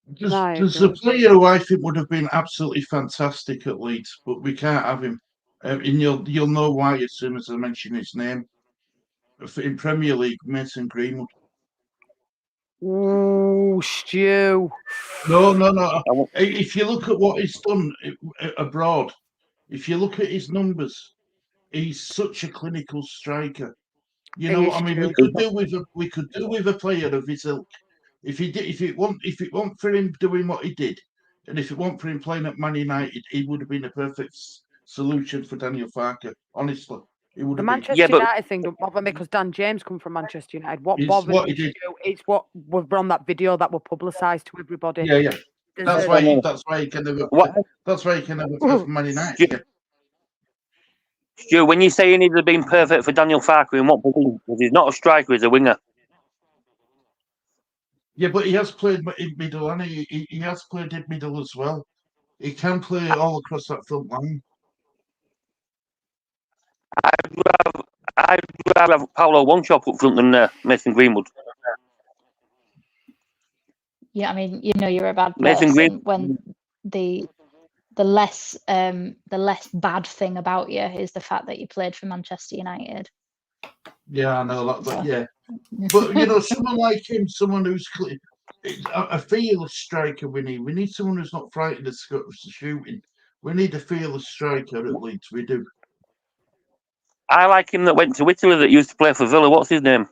there's a player who I think would have been absolutely fantastic at Leeds, but we can't have him. And you'll know why as soon as I mention his name. In Premier League, Mason Greenwood. Oh, Stu. No. If you look at what he's done abroad, if you look at his numbers, he's such a clinical striker. You know what I mean? We could do with a player of his ilk. If it weren't for him doing what he did, and if it weren't for him playing at Man United, he would have been a perfect solution for Daniel Farke. Honestly, it would The have Manchester United thing don't bother me because Dan James come from Manchester United. What bothers me, Stu, it's what we've on that video that were publicised to everybody. Yeah. That's why he can never. That's why he can never play for Man United. Stu, when you say he needs to have been perfect for Daniel Farke, in what position? Because he's not a striker, he's a winger. Yeah, but he has played in middle, and he has played in middle as well. He can play all across that front line. I'd rather have Paulo One-Chop up front than Mason Greenwood. yeah, I mean, you know, you're a bad Mason person when the less bad thing about you is the fact that you played for Manchester United. Yeah, I know that, but yeah. But you know, someone like him, someone who's a fearless striker. We need someone who's not frightened of shooting. We need a fearless striker at Leeds. We do. I like him that went to Italy that used to play for Villa. What's his name?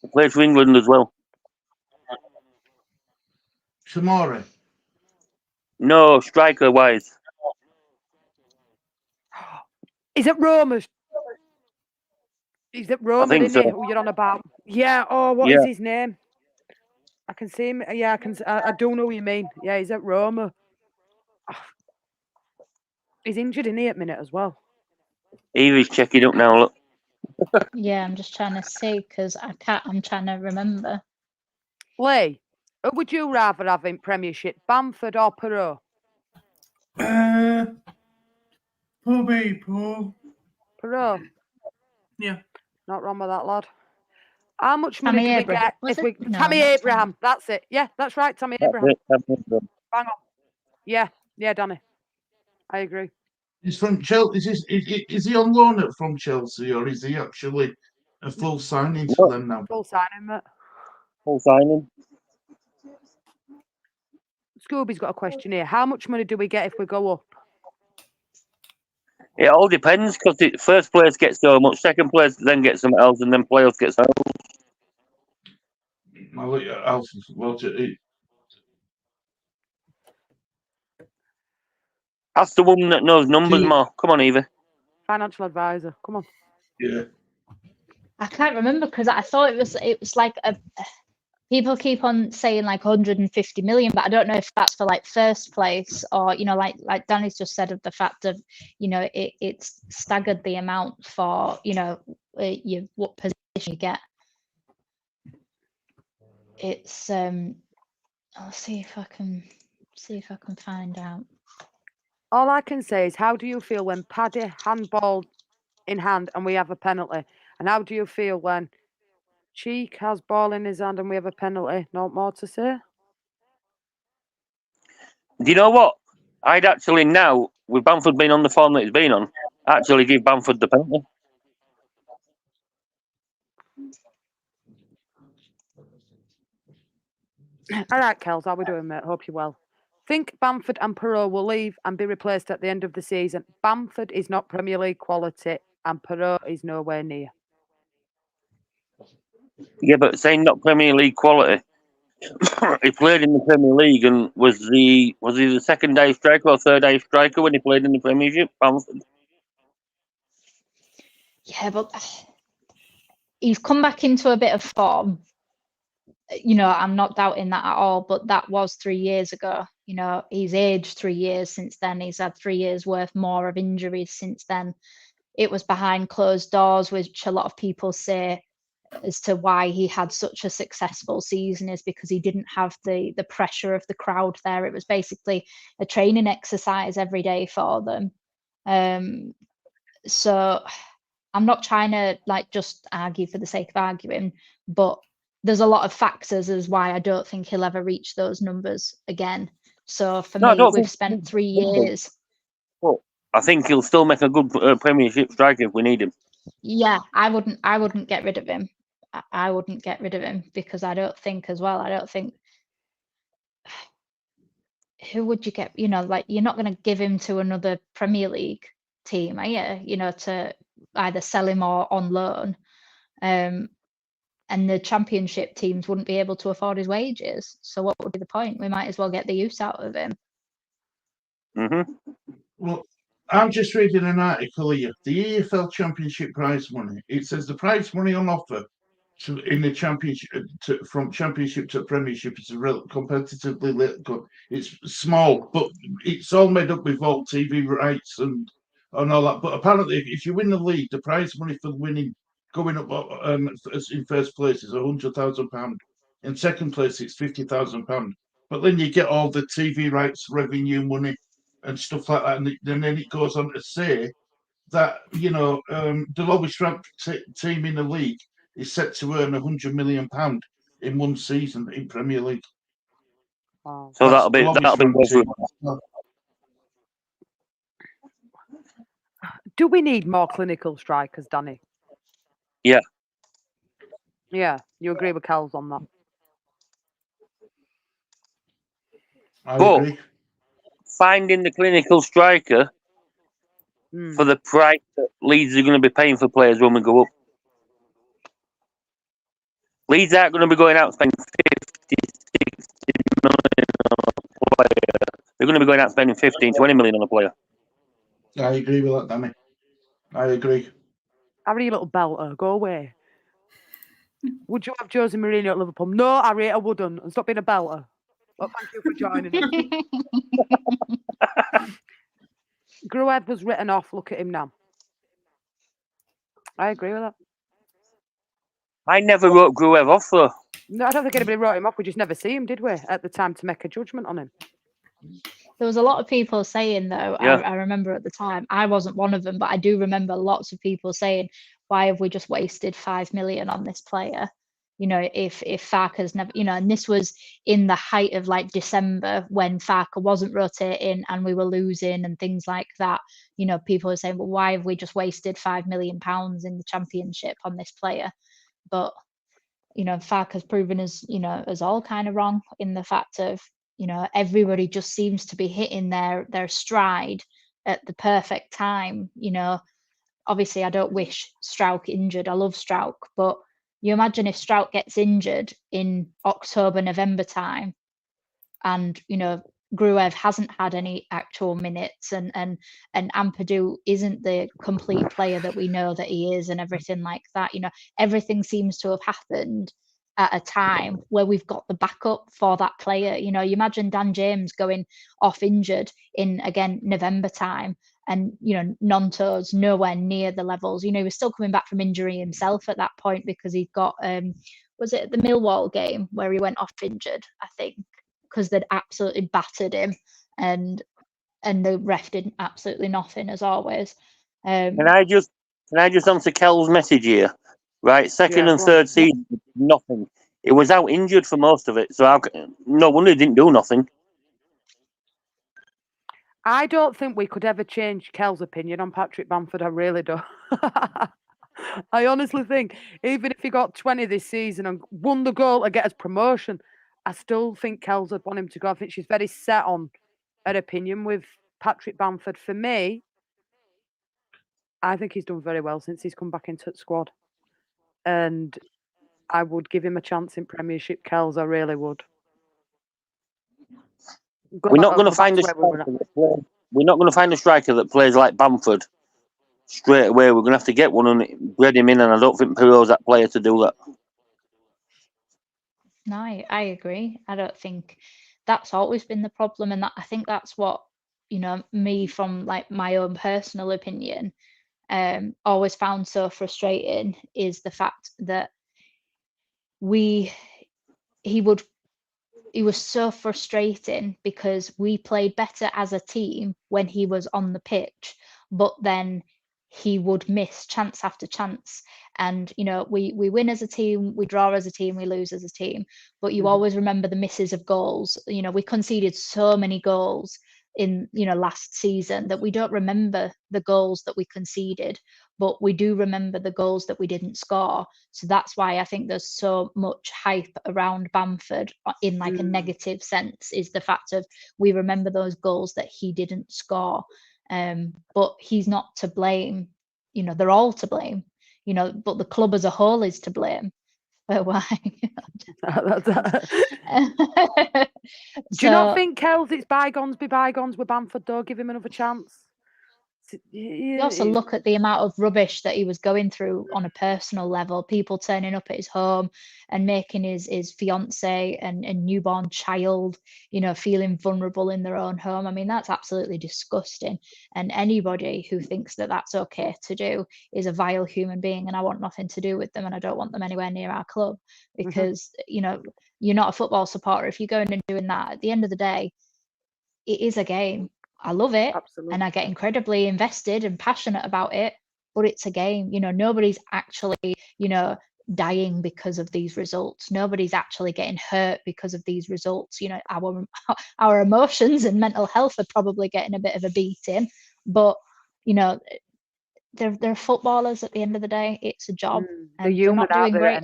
He played for England as well. Tomorrow. No, striker-wise. Is it Roma? Is it Roma, isn't it, who you're on about? Yeah, what is his name? I can see him. Yeah, I do know what you mean. Yeah, he's at Roma. He's injured in here at minute as well. Evie's checking up now, look. Yeah, I'm just trying to see because I'm trying to remember. Lee, who would you rather have in Premiership, Bamford or Perot? Probably Paul. Perot. Yeah. Not wrong with that, lad. How much money Tammy do we Abraham. get No, Tammy not Abraham? That's it. Yeah, that's right, Tammy Abraham. Bang on. Yeah, Danny. I agree. He's from Chelsea. Is he on loan from Chelsea, or is he actually a full signing for them now? Full signing, mate. Full signing. Scooby's got a question here. How much money do we get if we go up? It all depends because first place gets so much, second place then gets something else, and then playoffs gets something else. That's the woman that knows numbers more. Come on, Evie. Financial advisor. Come on. Yeah. I can't remember because I thought it was like people keep on saying like 150 million, but I don't know if that's for like first place or, you know, like Danny's just said, of the fact of, you know, it's staggered the amount for, you know, what position you get. It's I'll see if I can find out. All I can say is, how do you feel when Paddy handball in hand and we have a penalty? And how do you feel when Cheek has ball in his hand and we have a penalty? Not more to say. Do you know what? I'd actually now, with Bamford being on the form that he's been on, actually give Bamford the penalty. All right, Kels, how we doing, mate? Hope you're well. Think Bamford and Perot will leave and be replaced at the end of the season. Bamford is not Premier League quality and Perot is nowhere near. Yeah, but saying not Premier League quality, he played in the Premier League and was he the second day striker or third day striker when he played in the Premiership? Bamford. Yeah, but he's come back into a bit of form. I'm not doubting that at all, but that was 3 years ago. He's aged 3 years since then. He's had 3 years worth more of injuries since then. It was behind closed doors, which a lot of people say as to why he had such a successful season is because he didn't have the pressure of the crowd there. It was basically a training exercise every day for them. So I'm not trying to just argue for the sake of arguing, but there's a lot of factors as why I don't think he'll ever reach those numbers again. So for me, we've spent 3 years. Well, I think he'll still make a good Premiership striker if we need him. Yeah, I wouldn't get rid of him. I wouldn't get rid of him because I don't think who would you get? You're not going to give him to another Premier League team, are you? To either sell him or on loan. And the Championship teams wouldn't be able to afford his wages. So what would be the point? We might as well get the use out of him. Mm-hmm. Well, I'm just reading an article here. The EFL Championship prize money. It says the prize money on offer in the Championship from Championship to Premiership is competitively little. It's small, but it's all made up with all TV rights and all that. But apparently, if you win the league, the prize money for winning going up in first place is £100,000. In second place, it's £50,000. But then you get all the TV rights revenue money and stuff like that, and then it goes on to say that the lowest ranked team in the league is set to earn £100 million in one season in Premier League. Wow. So That's that'll be team. Do we need more clinical strikers, Danny? Yeah. Yeah, you agree with Kel's on that? I But agree. finding the clinical striker for the price that Leeds are going to be paying for players when we go up. Leeds aren't going to be going out and spending 50, 60 million on a player. They're going to be going out and spending 15, 20 million on a player. I agree with that, Danny. I agree. Harry, you little belter, go away. Would you have Jose Mourinho at Liverpool? No, Harry, I wouldn't. And stop being a belter. Well, thank you for joining us. Gruev was written off. Look at him now. I agree with that. I never wrote Gruev off, though. No, I don't think anybody wrote him off. We just never see him, did we, at the time to make a judgment on him? There was a lot of people saying, though, Yeah. I remember at the time, I wasn't one of them, but I do remember lots of people saying, why have we just wasted 5 million on this player? If Farke's never, and this was in the height of December when Farke wasn't rotating and we were losing and things like that. People were saying, well, why have we just wasted £5 million in the Championship on this player? But, Farke's proven as all kind of wrong in the fact of, everybody just seems to be hitting their stride at the perfect time. Obviously I don't wish Strauch injured. I love Strauch, but you imagine if Strauch gets injured in October, November time, and Gruev hasn't had any actual minutes, and Ampadu isn't the complete player that we know that he is, and everything like that. Everything seems to have happened at a time where we've got the backup for that player. You imagine Dan James going off injured in, again, November time, and Nonto's nowhere near the levels. He was still coming back from injury himself at that point because he'd got was it the Millwall game where he went off injured, I think, because they'd absolutely battered him, and the ref did absolutely nothing as always. Can I just answer Kel's message here? Right, second and third season, nothing. It was out injured for most of it, so no wonder he didn't do nothing. I don't think we could ever change Kel's opinion on Patrick Bamford. I really don't. I honestly think even if he got 20 this season and won the goal to get us promotion, I still think Kel's would want him to go. I think she's very set on her opinion with Patrick Bamford. For me, I think he's done very well since he's come back into the squad. And I would give him a chance in Premiership, Kells. I really would. We're not going to go back find a to where we were striker at. that plays. We're not going to find a striker that plays like Bamford straight away. We're going to have to get one and bred him in, and I don't think Pirlo's that player to do that. No, I agree. I don't think that's always been the problem, and that I think that's what, me from like my own personal opinion, always found so frustrating is the fact that he was so frustrating because we played better as a team when he was on the pitch, but then he would miss chance after chance. And we win as a team, we draw as a team, we lose as a team, but you always remember the misses of goals. We conceded so many goals in last season that we don't remember the goals that we conceded, but we do remember the goals that we didn't score. So that's why I think there's so much hype around Bamford in like a negative sense, is the fact of we remember those goals that he didn't score. But he's not to blame. They're all to blame. But the club as a whole is to blame. Why? Do you not think, Kels, it's bygones be bygones with Bamford, though? Give him another chance. You also look at the amount of rubbish that he was going through on a personal level, people turning up at his home and making his fiance and newborn child, feeling vulnerable in their own home. I mean, that's absolutely disgusting. And anybody who thinks that that's okay to do is a vile human being, and I want nothing to do with them, and I don't want them anywhere near our club, because, you're not a football supporter if you're going and doing that. At the end of the day, it is a game. I love it. Absolutely. And I get incredibly invested and passionate about it, but it's a game. Nobody's actually, dying because of these results. Nobody's actually getting hurt because of these results. Our emotions and mental health are probably getting a bit of a beating, but they're footballers at the end of the day. It's a job, and they're not doing great.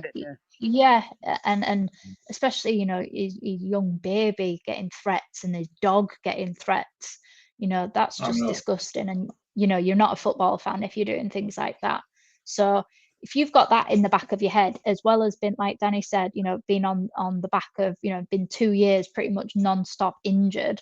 Yeah, and especially his young baby getting threats and his dog getting threats. That's just disgusting. And you're not a football fan if you're doing things like that. So if you've got that in the back of your head, as well as been, like Danny said, being on the back of been 2 years pretty much non-stop injured,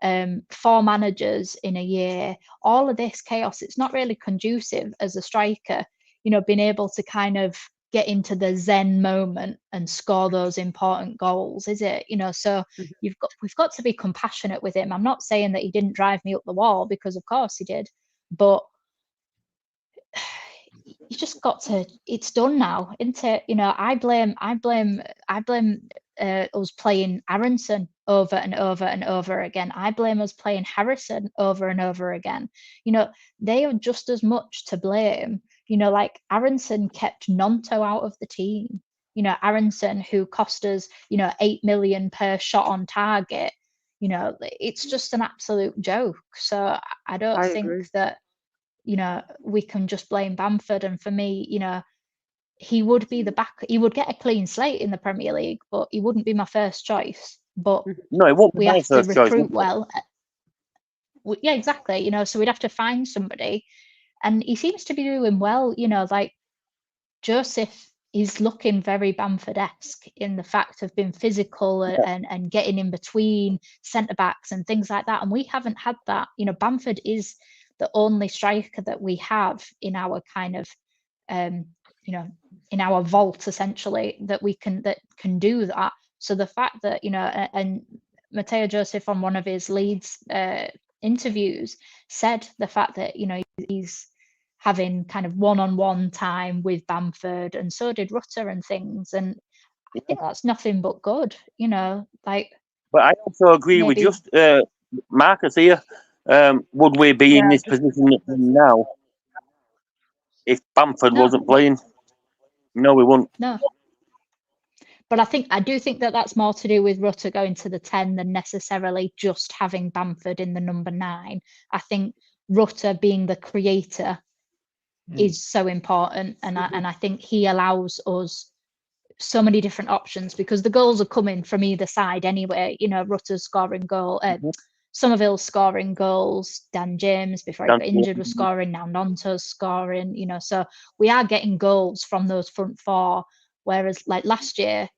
4 managers in a year, all of this chaos, it's not really conducive as a striker, being able to kind of get into the zen moment and score those important goals, is it? So we've got to be compassionate with him. I'm not saying that he didn't drive me up the wall, because of course he did, but you just got to, it's done now, isn't it? I blame us playing Aronson over and over and over again. I blame us playing Harrison over and over again. They are just as much to blame. Like Aronson kept Nonto out of the team. Aronson, who cost us 8 million per shot on target. It's just an absolute joke. So I don't think agree. that we can just blame Bamford. And for me, he would be he would get a clean slate in the Premier League, but he wouldn't be my first choice. But No, it won't be we my have to first choice. recruit well. Yeah, exactly. So we'd have to find somebody, and he seems to be doing well. Like Joseph is looking very Bamford-esque in the fact of being physical and getting in between centre backs and things like that. And we haven't had that. Bamford is the only striker that we have in our kind of, in our vault essentially, that can do that. So the fact that and Matteo Joseph on one of his Leeds interviews said the fact that he's having kind of one-on-one time with Bamford, and so did Rutter and things, and I think that's nothing but good, like. But I also agree with just Marcus here. Would we be in this position now if Bamford wasn't playing? No, we wouldn't. No. But I do think that that's more to do with Rutter going to the 10 than necessarily just having Bamford in the number 9. I think Rutter being the creator is so important, and I think he allows us so many different options, because the goals are coming from either side anyway. Rutter's scoring goal, Somerville's scoring goals, Dan James before he got injured was scoring, now Nonto's scoring, so we are getting goals from those front 4, whereas like last year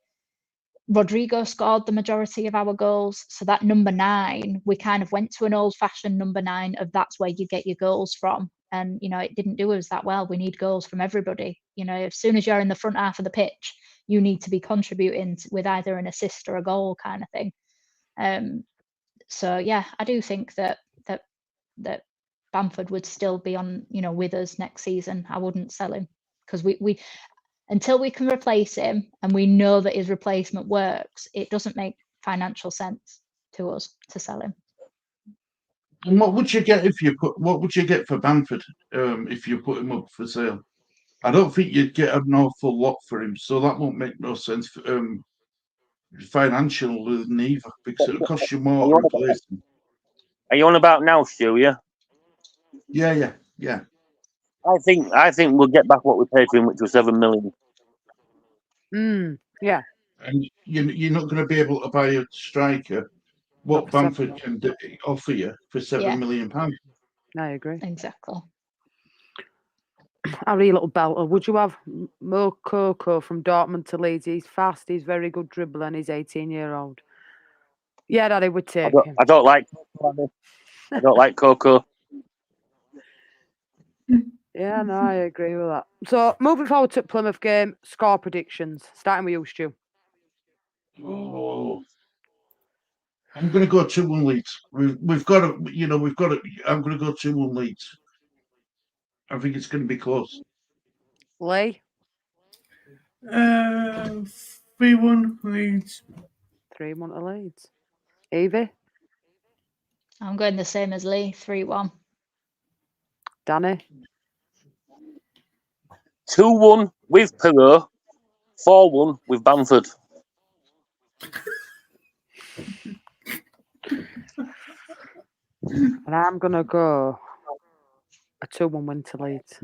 Rodrigo scored the majority of our goals. So that number 9, we kind of went to an old-fashioned number 9 of that's where you get your goals from. And, it didn't do us that well. We need goals from everybody. As soon as you're in the front half of the pitch, you need to be contributing with either an assist or a goal kind of thing. So, yeah, I do think that Bamford would still be on, with us next season. I wouldn't sell him because we until we can replace him and we know that his replacement works, it doesn't make financial sense to us to sell him. And what would you get what would you get for Bamford if you put him up for sale? I don't think you'd get an awful lot for him, so that won't make no sense financially neither, because it'll cost you more to replace him. Are you on about now, Stu? Yeah. Yeah. I think we'll get back what we paid for him, which was 7 million. Yeah. And you're not going to be able to buy a striker what Bamford can offer you for £7 million. I agree. Exactly. Harry, little belter. Would you have Mo Coco from Dortmund to Leeds? He's fast. He's very good dribbler, and he's 18-year-old. Yeah, Daddy would take him. I don't like Coco. Yeah, no, I agree with that. So, moving forward to Plymouth game, score predictions. Starting with you, Stu. Oh, I'm going to go 2-1 Leeds. We've got to. I'm going to go 2-1 Leeds. I think it's going to be close. Lee? 3-1 Leeds. 3-1 to Leeds. Evie? I'm going the same as Lee, 3-1. Danny? 2-1 with Perot, 4-1 with Bamford. And I'm going to go a 2-1 win to Leeds.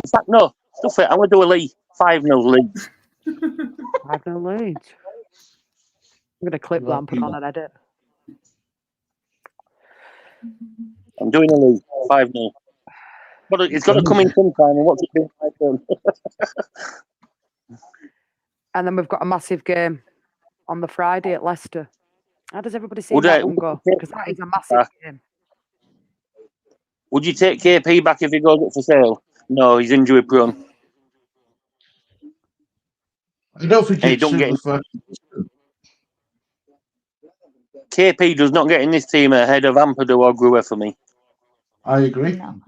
In fact, no, stuff it. I'm going to do a Lee. 5-0 Leeds. 5-0 Leeds. I'm going to clip that and put it on an edit. I'm doing a Lee. 5-0. But it's got to come in sometime, and what's it been like then? And then we've got a massive game on the Friday at Leicester. How does everybody see that one go? Because that is a massive game. Would you take KP back if he goes up for sale? No, he's injury prone. I don't think it's super fast. KP does not get in this team ahead of Ampadu or Gruer for me. I agree. No,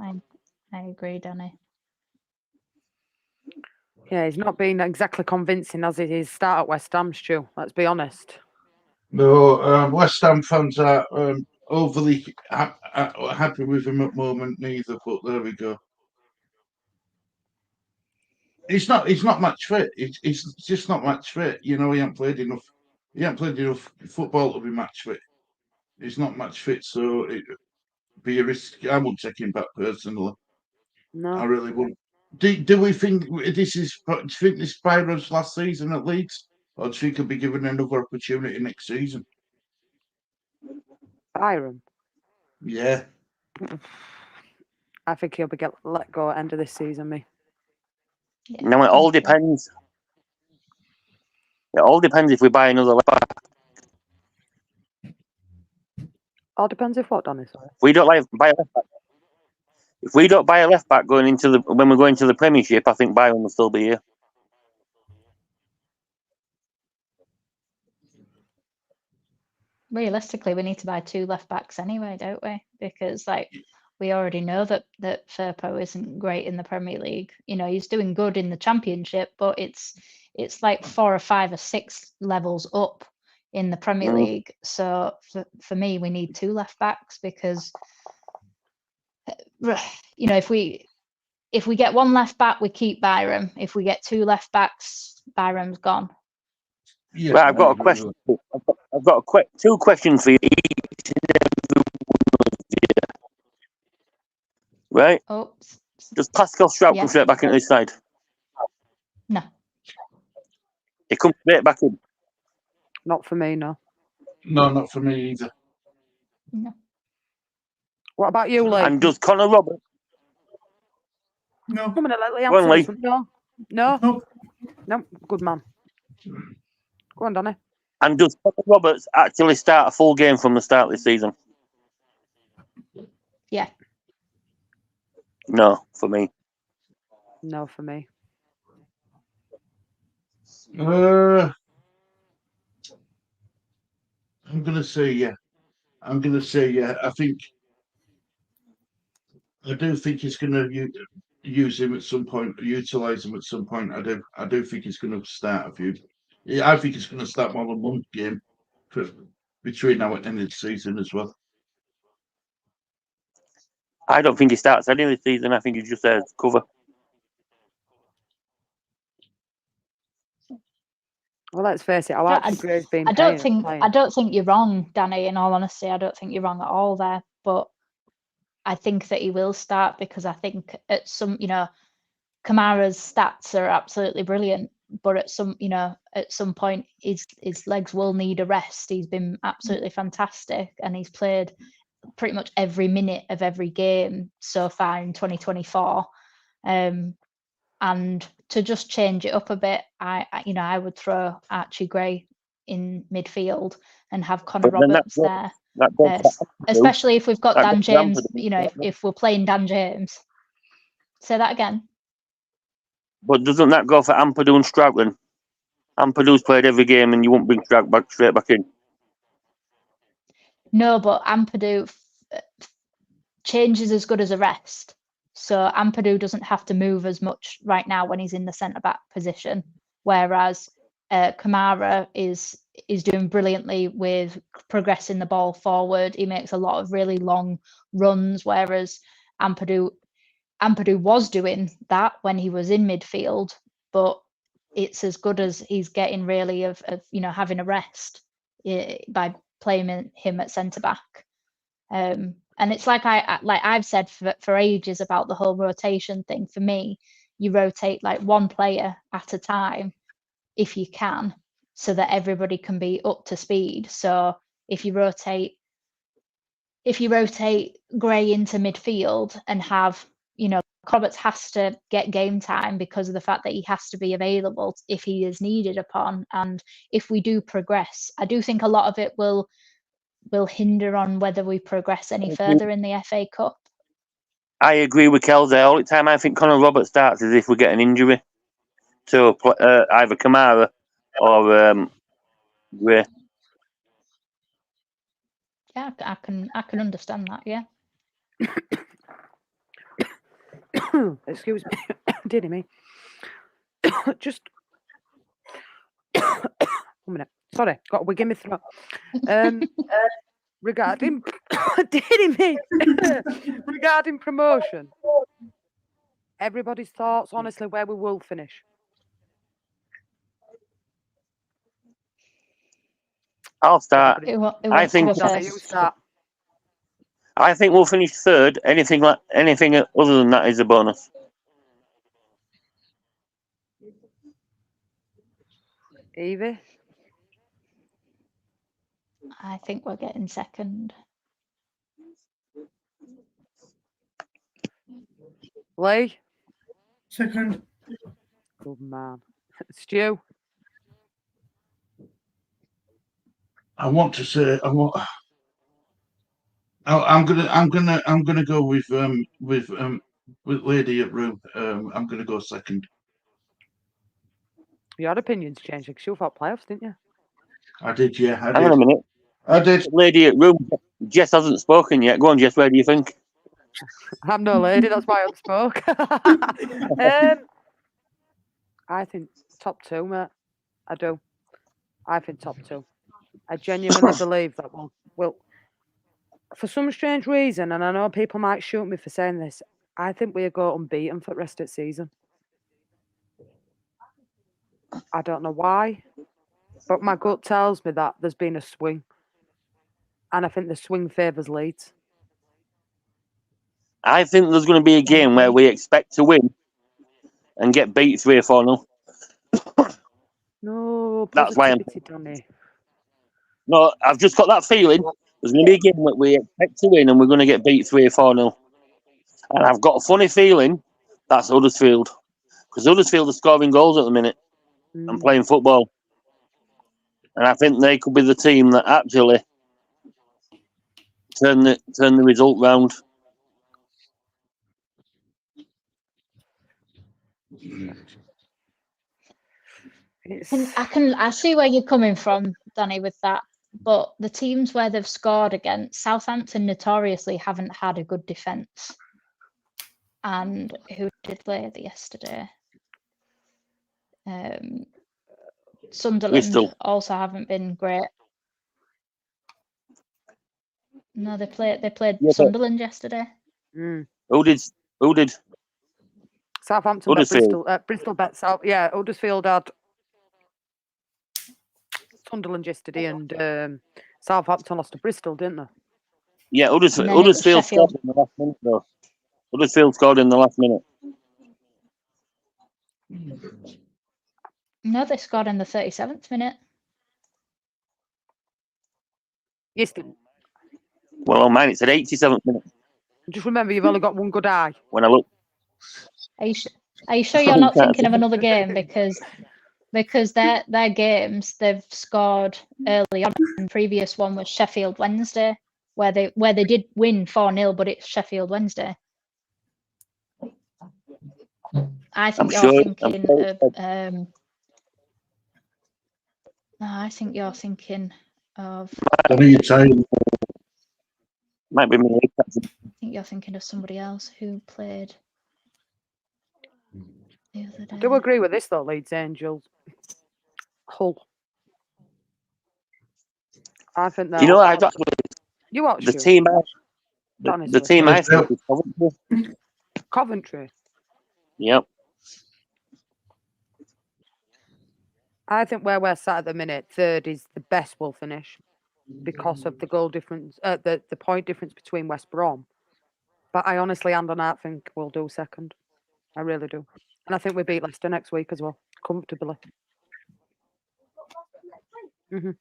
I agree, Danny. Yeah, he's not been exactly convincing as it is start at West Ham, Stu. Let's be honest. No, West Ham fans are overly happy with him at the moment neither, but there we go. He's not match fit. He's just not match fit. He hasn't played enough. He hasn't played enough football to be match fit. He's not match fit, so it'd be a risk. I wouldn't take him back personally. No, I really wouldn't. Do we think this is? Do you think this Byron's last season at Leeds, or do you think he'll be given another opportunity next season? Byron. Yeah. I think he'll be let go at the end of this season, me. Yeah. Now it all depends. It all depends if we buy another left back. All depends if what, Donny? Sorry. If we don't buy a left back. If we don't buy a left back when we're going to the Premiership, I think Byron will still be here. Realistically, we need to buy 2 left backs anyway, don't we? Because we already know that Firpo isn't great in the Premier League. He's doing good in the Championship, but it's like 4 or 5 or 6 levels up in the Premier League. So for me, we need 2 left backs because if we get 1 left back, we keep Byron. If we get 2 left backs, Byron's gone. Yeah, well, I've got a question. I've got 2 questions for you. Right? Oh, Does Pascal Strout come straight back into this side? No. He comes straight back in. Not for me, no. No, not for me either. No. What about you, Lee? And does Connor Roberts? No. Come on, let Lee Go on, answer Lee. this one. No. No. No. No. Good man. Go on, Danny. And does Connor Roberts actually start a full game from the start of the season? Yeah. No, for me. No, for me. I'm gonna say yeah. I do think he's gonna use him at some point, utilize him at some point. I do think he's gonna start a few. Yeah, I think he's gonna start more than one game between now and the end of the season as well. I don't think he starts any of the season. I think he's just there to cover. Well, let's face it. I actually Gray's been I don't playing. think you're wrong, Danny. In all honesty, I don't think you're wrong at all there. But I think that he will start because I think at some, Kamara's stats are absolutely brilliant. But at some point, his legs will need a rest. He's been absolutely fantastic, and he's played pretty much every minute of every game so far in 2024. And to just change it up a bit, I would throw Archie Gray in midfield and have Connor Roberts there, especially if we've got Dan James. If we're playing Dan James. Say that again. But doesn't that go for Ampadu and Stroughton? Ampadu's played every game, and you won't bring Stroughton straight back in. No, but Ampadu change is as good as a rest. So Ampadu doesn't have to move as much right now when he's in the centre-back position, whereas Kamara is doing brilliantly with progressing the ball forward. He makes a lot of really long runs, whereas Ampadu was doing that when he was in midfield, but it's as good as he's getting really of having a rest by playing him at centre-back. And it's like I've said for ages about the whole rotation thing. For me, you rotate like one player at a time if you can, so that everybody can be up to speed. So if you rotate Gray into midfield and have, Roberts has to get game time because of the fact that he has to be available if he is needed upon. And if we do progress, I do think a lot of it will hinder on whether we progress any further in the FA Cup. I agree with Kel there. All the time I think Connor Roberts starts is if we get an injury to either Kamara or Gray. Yeah, I can understand that. Yeah. Excuse me, dear me. Just 1 minute. Sorry, got a wig in my throat. Regarding regarding promotion, everybody's thoughts, honestly, where we will finish. I'll start. I think we'll finish third. Anything other than that is a bonus. Evie? I think we're getting second. Lee? Second. Good man. Stu? I'm gonna go with Lady at Room. I'm gonna go second. Your opinions changed because you thought playoffs, didn't you? I did, yeah. Hang on a minute. I did. Lady at Room. Jess hasn't spoken yet. Go on, Jess. Where do you think? I'm no lady, that's why I spoke. I think top two, mate. I do. I think top two. I genuinely believe that will, for some strange reason, and I know people might shoot me for saying this, I think we'll go unbeaten for the rest of the season. I don't know why, but my gut tells me that there's been a swing. And I think the swing favours Leeds. I think there's going to be a game where we expect to win and get beat 3 or 4-0. No, that's why Danny. No, I've just got that feeling. There's going to be a game that we expect to win and we're going to get beat 3 or 4-0. And I've got a funny feeling that's Huddersfield. Because Huddersfield are scoring goals at the minute and playing football. And I think they could be the team that actually turn the result round. I see where you're coming from, Danny, with that. But the teams where they've scored against, Southampton notoriously haven't had a good defence. And who did play yesterday? Sunderland Bristol. also haven't been great. No, they played Sunderland yesterday. Mm. Who did? Southampton bet Huddersfield. Bristol bet South. Yeah, Huddersfield had Sunderland yesterday, and Southampton lost to Bristol, didn't they? Yeah, And then it was Huddersfield Sheffield. scored in the last minute, though. Huddersfield scored in the last minute. No, they scored in the 37th minute. Yes. Well, on mine, it's at 87th minute. Just remember, you've only got one good eye. When I look, Are you sure you're not thinking of another game? Because their games they've scored early on. The previous one was Sheffield Wednesday, where they did win 4-0, but it's Sheffield Wednesday. I think you're thinking of no, I think you're thinking of I think you're tired. might be me. I think you're thinking of somebody else who played the other day. I do agree with this though, Leeds Angels. Hull. I think that. You know, I got You watched the team. The team I think is Coventry. Coventry. Yep. I think where we're sat at the minute, third is the best we'll finish because of the goal difference, the point difference between West Brom. But I honestly, and on that, think we'll do second. I really do. And I think we beat Leicester next week as well, comfortably. On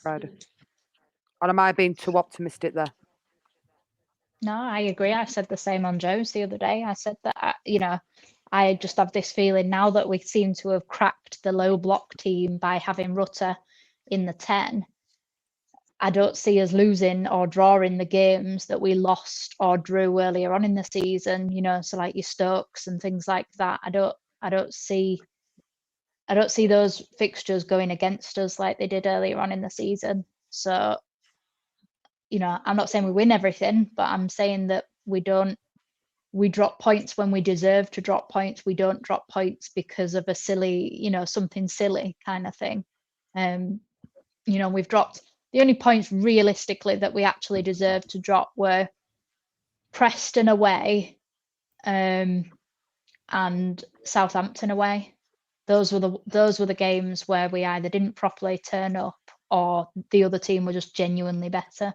Friday. Or am I being too optimistic there? No, I agree. I said the same on Joe's the other day. I said that, I just have this feeling now that we seem to have cracked the low block team by having Rutter in the 10. I don't see us losing or drawing the games that we lost or drew earlier on in the season, so like your Stokes and things like that. I don't see those fixtures going against us like they did earlier on in the season. So, I'm not saying we win everything, but I'm saying that we drop points when we deserve to drop points. We don't drop points because of a silly, something silly kind of thing. We've dropped the only points realistically that we actually deserve to drop were Preston away, and Southampton away. Those were the games where we either didn't properly turn up or the other team were just genuinely better.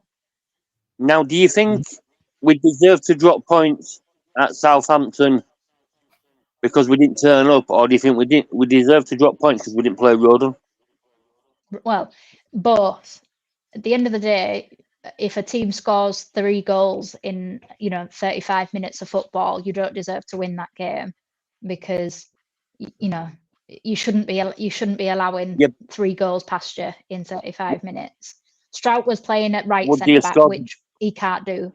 Now, do you think we deserve to drop points at Southampton because we didn't turn up, or do you think we deserve to drop points because we didn't play Rodon? Well, both. At the end of the day, if a team scores 3 goals in 35 minutes of football, you don't deserve to win that game because you shouldn't be allowing 3 goals past you in 35 minutes. Strout was playing at right centre back, which he can't do.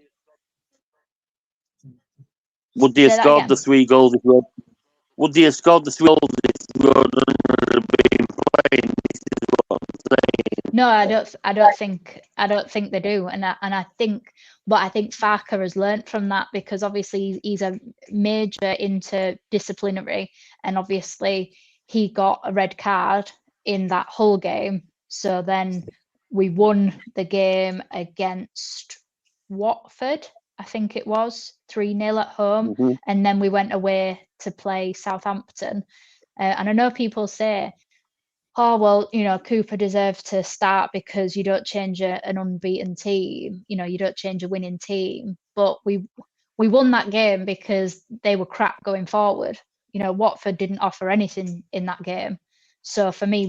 Would they have scored the 3 goals if Rodon? Would they have scored the 3 goals if Rodon had been playing? This is what I'm saying. No, I don't think they do, and I think Farker has learnt from that because obviously he's a major into disciplinary, and obviously he got a red card in that Hull game. So then we won the game against Watford, I think it was 3-0 at home, and then we went away to play Southampton. And I know people say, oh, well, Cooper deserves to start because you don't change an unbeaten team. You don't change a winning team. But we won that game because they were crap going forward. Watford didn't offer anything in that game. So for me,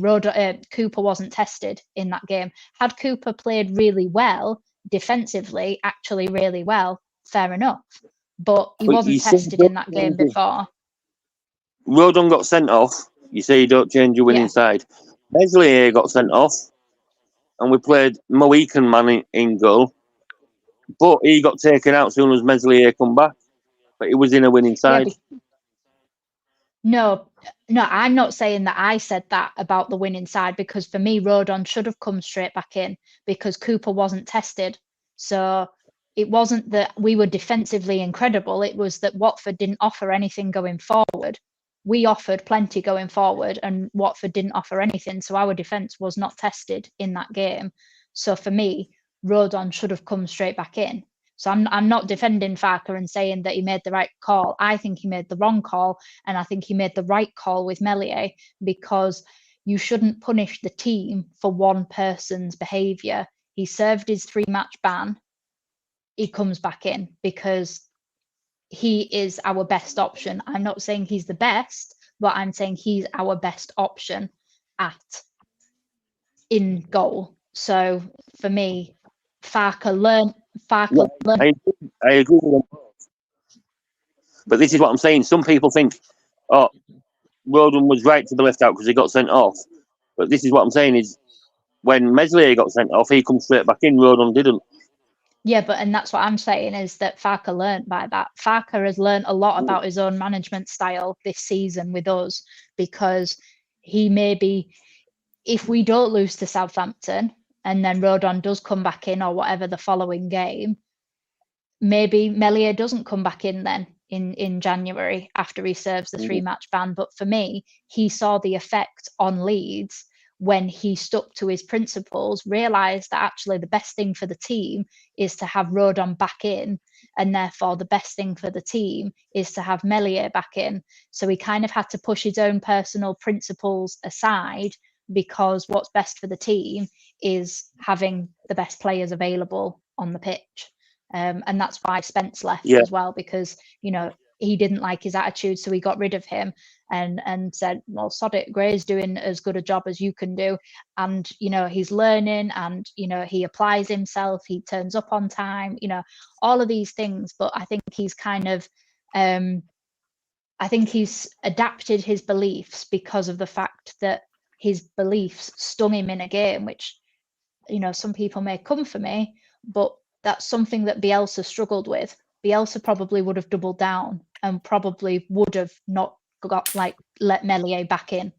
Cooper wasn't tested in that game. Had Cooper played really well, defensively, actually really well, fair enough. But he wasn't tested in that game before. Rodon got sent off. You say you don't change your winning side. Meslier got sent off. and we played Mohican man in goal. But he got taken out as soon as Meslier come back. But he was in a winning side. No, I'm not saying that I said that about the winning side, because for me, Rodon should have come straight back in because Cooper wasn't tested. So it wasn't that we were defensively incredible. It was that Watford didn't offer anything going forward. We offered plenty going forward and Watford didn't offer anything. So our defence was not tested in that game. So for me, Rodon should have come straight back in. So I'm not defending Farker and saying that he made the right call. I think he made the wrong call, and I think he made the right call with Meslier, because you shouldn't punish the team for one person's behaviour. He served his 3-match ban. He comes back in because he is our best option. I'm not saying he's the best, but I'm saying he's our best option in goal. So for me, Farker learned. I agree with them. But this is what I'm saying. Some people think, oh, Rodon was right to be left out because he got sent off. But this is what I'm saying is, when Meslier got sent off, he comes straight back in. Rodon didn't. Yeah, and that's what I'm saying, is that Farker learned by that. Farker has learned a lot about his own management style this season with us, because he maybe, if we don't lose to Southampton and then Rodon does come back in or whatever the following game, maybe Meslier doesn't come back in then in January after he serves the 3-match ban. But for me, he saw the effect on Leeds when he stuck to his principles, realised that actually the best thing for the team is to have Rodon back in, and therefore the best thing for the team is to have Meslier back in. So he kind of had to push his own personal principles aside, because what's best for the team is having the best players available on the pitch. And that's why Spence left as well, because, you know, he didn't like his attitude, so he got rid of him and said, well, sod it, Gray's doing as good a job as you can do. And, you know, he's learning and, you know, he applies himself, he turns up on time, you know, all of these things. But I think he's kind of, I think he's adapted his beliefs because of the fact that his beliefs stung him in a game, which, you know, some people may come for me, but that's something that Bielsa struggled with. Bielsa probably would have doubled down and probably would have not got let Meslier back in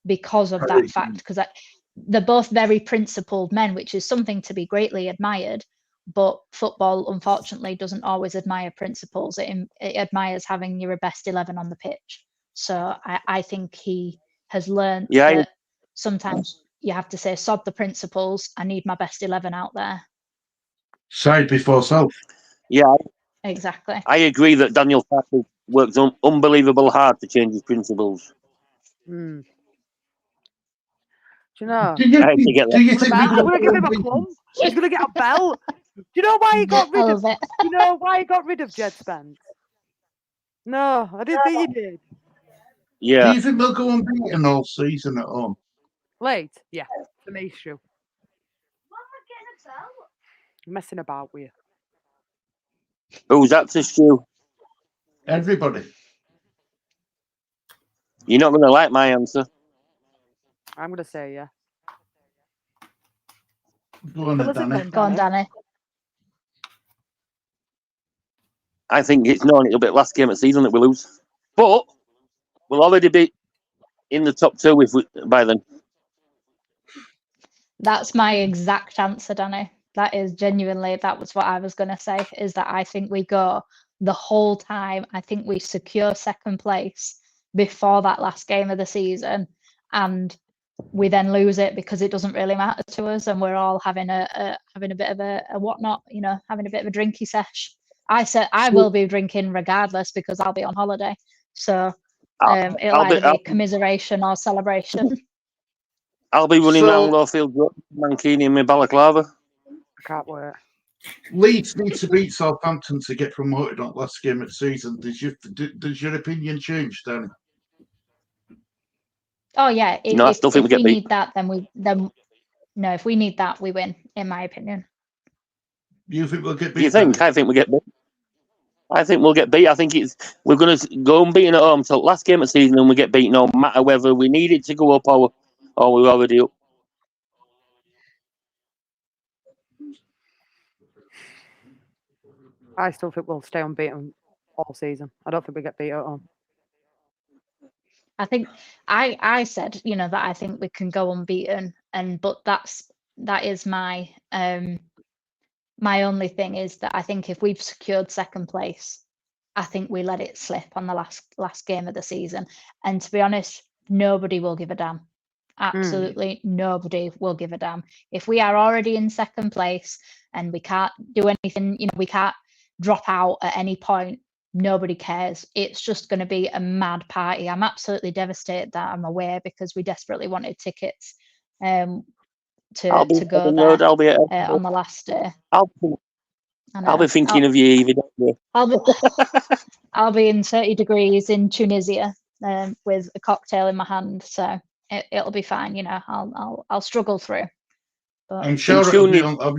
because of that fact, because they're both very principled men, which is something to be greatly admired. But football, unfortunately, doesn't always admire principles. It admires having your best 11 on the pitch. So I think he has learned that sometimes you have to say, sod the principles, I need my best 11 out there. Side before self. Yeah, exactly. I agree that Daniel Farker worked unbelievable hard to change his principles. Do you know? Do you think I'm going to give him a plum. He's going to get a bell. Do you know why he got rid of? Do you know why he got rid of Jed Spence? No, I didn't think he did. Yeah. Do you think they'll go unbeaten all season at home? Late, yeah. For me, it's true. I'm messing about with you. Who's that to Stu? Everybody. You're not going to like my answer. I'm going to say yeah. Go on, Danny. Go on, Danny. I think it's known it'll be the last game of the season that we lose. But we'll already be in the top 2 by then. That's my exact answer, Danny. That is genuinely, that was what I was going to say, is that I think we go the whole time. I think we secure second place before that last game of the season, and we then lose it because it doesn't really matter to us, and we're all having a bit of a whatnot, you know, having a bit of a drinky sesh. I said I will be drinking regardless because I'll be on holiday, so it'll either be commiseration or celebration. I'll be running around Lawfield Road, Mankini in my balaclava. I can't wait. Leeds need to beat Southampton to get promoted on last game of the season. Does your opinion change, Danny? Oh yeah, no, I still think if we need that, if we need that, we win. In my opinion. You think we'll get beat? You think? Danny? I think we get beat. I think we'll get beat. I think we're going to go unbeaten at home till last game of the season, and we get beat no matter whether we need it to go up or we're already up. I still think we'll stay unbeaten all season. I don't think we get beat at home. I think I said, that I think we can go unbeaten, but that is my my only thing is that I think if we've secured second place, I think we let it slip on the last game of the season. And to be honest, nobody will give a damn. Absolutely nobody will give a damn. If we are already in second place and we can't do anything, we can't drop out at any point, nobody cares. It's just going to be a mad party. I'm absolutely devastated that I'm away because we desperately wanted tickets to go there I'll be on the last day. I'll be thinking of you, Evie. I'll be in 30 degrees in Tunisia with a cocktail in my hand, so it'll be fine. I'll struggle through. But I'm sure you'll be able to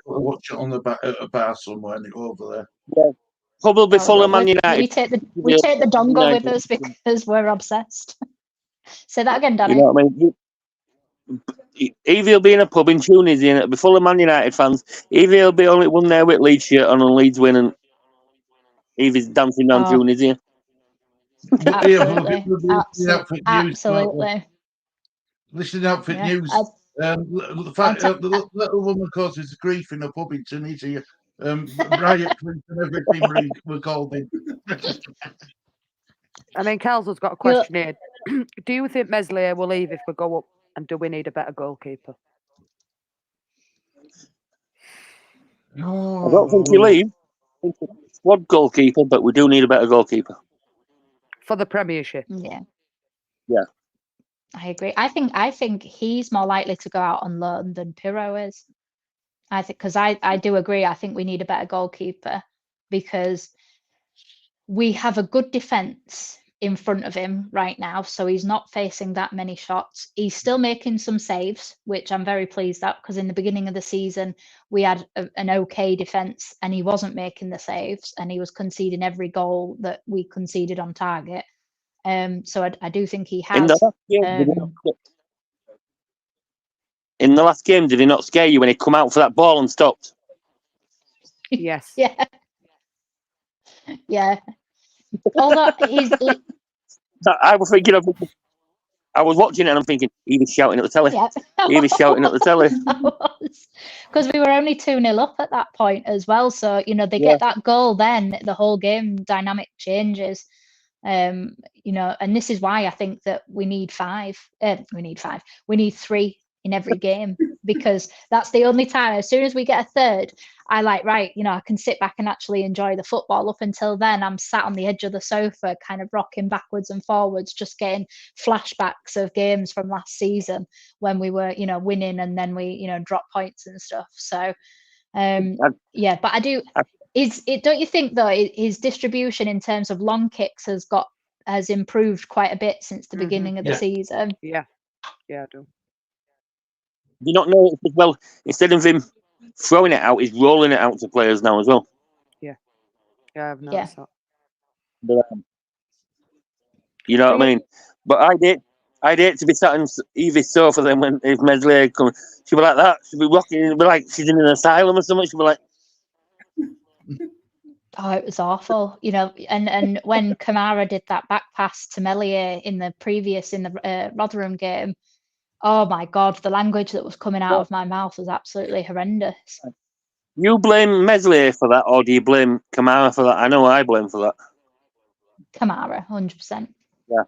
watch it on a bar somewhere over there. Yeah, probably Fulham Man United. We take the dongle with us because we're obsessed. Say that again, Danny. You know what I mean? Evie will be in a pub in Tunisia and it'll be full of Man United fans. Evie will be only one there with Leeds shirt on and Leeds winning. Evie's dancing down Tunisia. Absolutely. Absolutely. Listen to Outfit News. The little woman causes grief in a pub in Tunisia. Riot and everything were called in. I mean, Kel's got a question here. Do you think Meslier will leave if we go up, and do we need a better goalkeeper? I don't think he'll leave. Squad goalkeeper, but we do need a better goalkeeper. For the Premiership? Yeah. Yeah. I agree. I think he's more likely to go out on loan than Pirro is. I think because I do agree. I think we need a better goalkeeper because we have a good defence in front of him right now, so he's not facing that many shots. He's still making some saves, which I'm very pleased at because in the beginning of the season we had an okay defence and he wasn't making the saves and he was conceding every goal that we conceded on target. So I do think he has. In the last game, did he not scare you when he come out for that ball and stopped? Yes. Yeah. Yeah. Although I was thinking of. I was watching it and I'm thinking, he was shouting at the telly. Yeah, he was shouting at the telly. Because we were only 2-0 up at that point as well. So, they get that goal, then the whole game dynamic changes. And this is why I think that we need 5. We need 3 in every game because that's the only time. As soon as we get a third, I I can sit back and actually enjoy the football. Up until then, I'm sat on the edge of the sofa, kind of rocking backwards and forwards, just getting flashbacks of games from last season when we were, winning and then we, drop points and stuff. So, but I do. Don't you think though his distribution in terms of long kicks has improved quite a bit since the beginning of the season? Yeah, I do. Do you not know as well? Instead of him throwing it out, he's rolling it out to players now as well. Yeah, I've noticed that. But, you know what I mean? But I'd hate to be sat on Evie's sofa then when if Meslier comes. She'd be like that. She'd be rocking. It'd be like she's in an asylum or something. She'd be like. Oh, it was awful, and when Kamara did that back pass to Meslier in the Rotherham game, oh my God, the language that was coming out of my mouth was absolutely horrendous. You blame Meslier for that, or do you blame Kamara for that? I know I blame for that. Kamara, 100%. Yeah.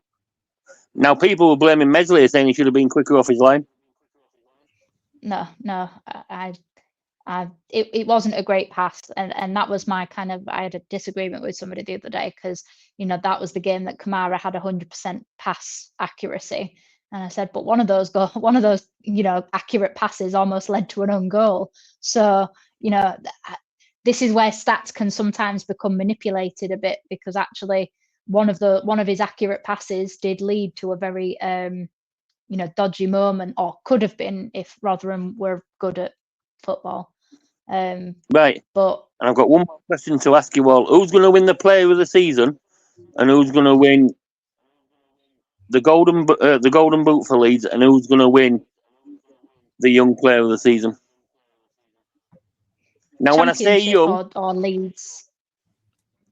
Now people were blaming Meslier, saying he should have been quicker off his line. No, it wasn't a great pass, and that was my kind of. I had a disagreement with somebody the other day because that was the game that Kamara had 100% pass accuracy, and I said, but one of those accurate passes almost led to an own goal. So this is where stats can sometimes become manipulated a bit because actually one of his accurate passes did lead to a very dodgy moment, or could have been if Rotherham were good at football. Right. But and I've got one more question to ask you all. Who's going to win the Player of the Season, and who's going to win the Golden Boot for Leeds, and who's going to win the Young Player of the Season? Now, when I say Championship young, or Leeds.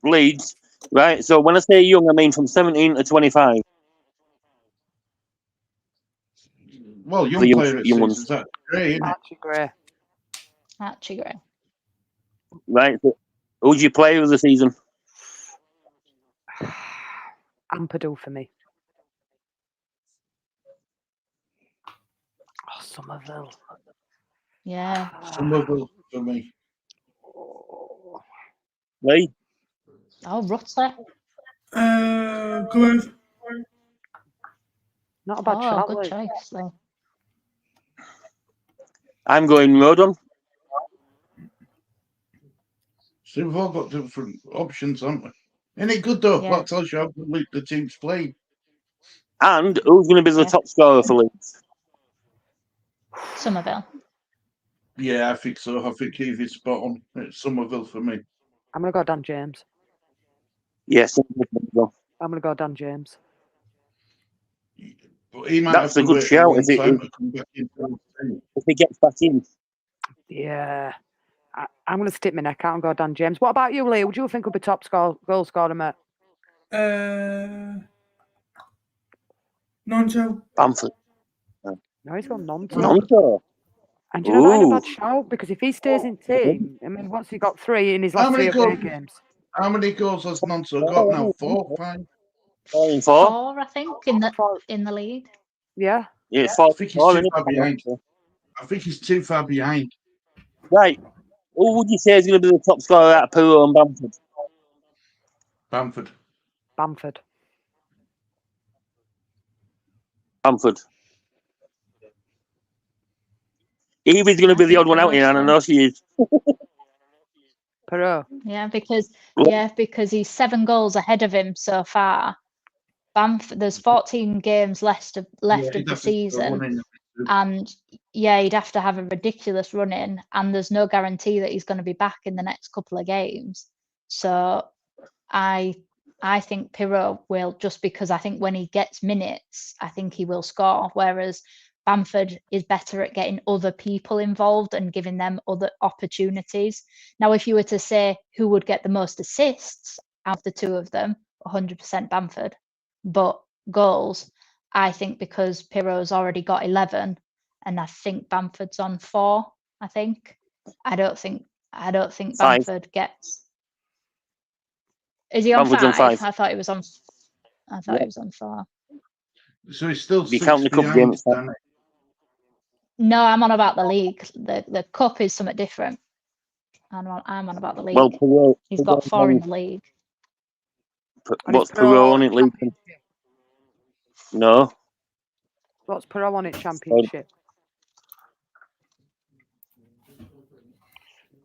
Leeds, right? So when I say young, I mean from 17 to 25. Well, young The player at young 6 ones. is that great, isn't it? Archie Gray. Archie Gray. Right. So who's your player of the season? Ampadu for me. Oh, Somerville. Yeah. Somerville for me. Oh, Lee? Oh, Rutter. Gove. not a bad Oh, shout, good Lee. choice. Lee. I'm going Rodon. So we've all got different options, haven't we? Isn't it good though? Yeah. That tells you how the team's playing. And who's going to be the Yeah. top scorer for Leeds? Somerville. Yeah, I think so. I think Evie's spot on. It's Somerville for me. I'm going to go Dan James. Yes. I'm going to go Dan James. But he might That's have a to good wait a shout long if time to come back into the team. he gets back in. Yeah. I'm going to stick my neck out and go Dan James. What about you, Lee? Would you think would be top goal scorer, mate? Nonso. Bamford. No, he's gone Nonto. Nonto. And do you know that ain't a bad Ooh. shout? Because if he stays in team, I mean, what's he got 3 in his How last many 3 away goals? games? How many goals has Nonso got now? 4, 5? 4 and 4. 4, I think, in the 4. league. Yeah. Yeah, it's I 4 think he's 4, too isn't far it? behind. I think he's too far behind. Right. Who would you say is going to be the top scorer out of Puro and Bamford? Bamford. Bamford. Bamford. Evie's going to be the odd one out here, and I know she is. Perot. Yeah, because he's 7 goals ahead of him so far. Bamford, there's 14 games left of the season, and yeah, he'd have to have a ridiculous run in, and there's no guarantee that he's going to be back in the next couple of games. So I think Pirot will, just because I think when he gets minutes, I think he will score, whereas Bamford is better at getting other people involved and giving them other opportunities. Now, if you were to say who would get the most assists out of the two of them, 100% Bamford. But goals, I think because Pirot's already got 11, and I think Bamford's on 4. I think. I don't think 5. Bamford gets. Is he on Bamford's 5? on 5. I thought he was on. I thought he was on 4. So he's still If you 6 count the cup behind. games, then. No, I'm on about the league. The cup is something different. I'm on about the league. Well, Pirot, He's got 4 in the league. What's Pirot on it, league? No. What's Perot on it championship?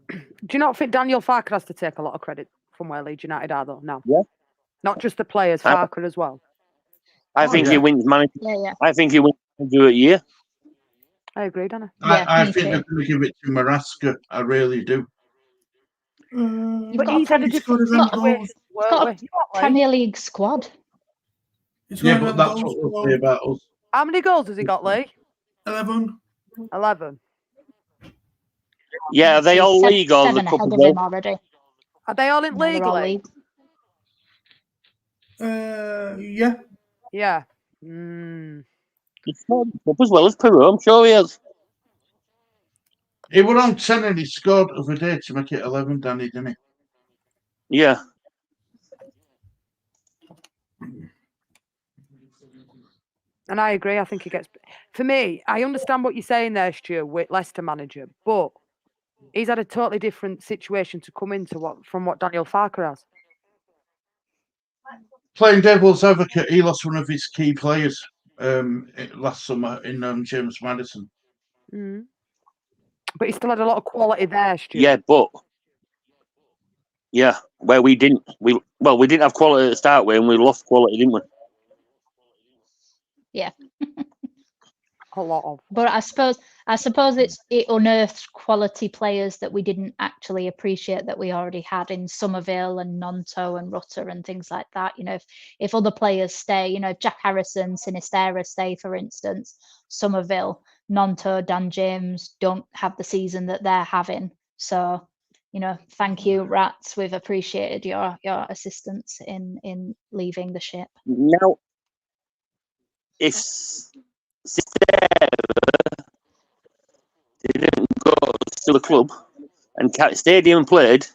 Do you not think Daniel Farker has to take a lot of credit from where Leeds United are, though? No. Yeah. Not just the players, Farker as well. I think he wins manager. Yeah. I think he wins manager of the year. I agree, Dana. I me think too. they're going to give it to Maraska. I really do. But he's had a different situation. got a Premier League squad. Yeah, but that's what we'll say about us. How many goals has he got, Lee? 11. 11. Yeah, are they all league or the 7 cup ahead as of well? him already. Are they all in No, league, they're all Lee? league. Yeah. Yeah. He's scored the cup as well as Pirot. I'm sure he has. He were on 10 and he scored the other day to make it 11, Danny, didn't he? Yeah. And I agree. I think he gets. For me, I understand what you're saying there, Stu, with Leicester manager, but he's had a totally different situation to come into from what Daniel Farker has. Playing devil's advocate, he lost one of his key players last summer in James Maddison. But he still had a lot of quality there, Stu. Yeah, but where we didn't. We didn't have quality to start with, and we lost quality, didn't we? Yeah. A lot of. But I suppose it unearthed quality players that we didn't actually appreciate that we already had in Somerville and Nonto and Rutter and things like that. You know, if other players stay, if Jack Harrison, Sinistera stay, for instance, Somerville, Nonto, Dan James don't have the season that they're having. So thank you, Rats. We've appreciated your assistance in leaving the ship. Now, if didn't go to the club and stayed here and played,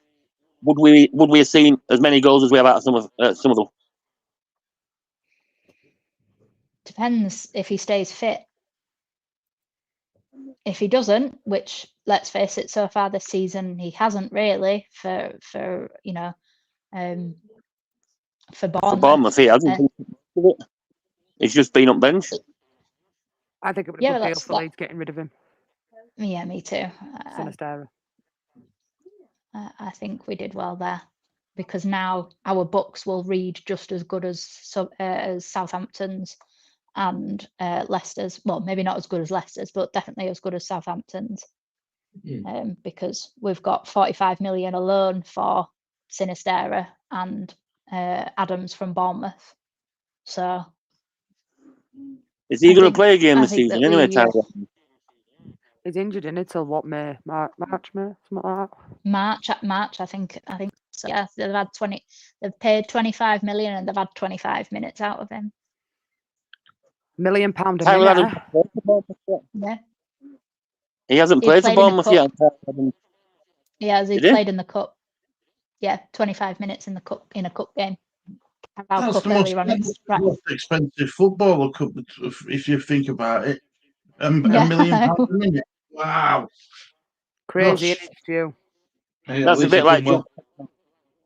would we have seen as many goals as we have out of some of them? Depends if he stays fit. If he doesn't, which let's face it, so far this season he hasn't really for Bournemouth. For Bournemouth, he hasn't. He's just been up bench. I think it would be a good deal that's- for Leeds getting rid of him. Yeah, me too. Sinisterra. I think we did well there, because now our books will read just as good as Southampton's and Leicester's. Well, maybe not as good as Leicester's, but definitely as good as Southampton's. Because we've got 45 million alone for Sinisterra and Adams from Bournemouth. So is he I going to think- play a game I this think season that anyway, we, Tyler? He's injured in it till what, May? March, May? Something like that. March, I think so. Yeah, they've paid 25 million and they've had 25 minutes out of him. £1 million a Tyler minute. Adams played for Bournemouth yet. Yeah. He hasn't He played for played in the Bournemouth yet. Yeah, he Did he? played in the cup. Yeah, 25 minutes in the cup in a cup game. Carabao That's Cup the most, earlier on. Right. most expensive footballer cup, if you think about it. Yeah. £1 million a minute. Wow. Crazy, Gosh. isn't it, Stu? Hey, at That's a least bit he's like done well.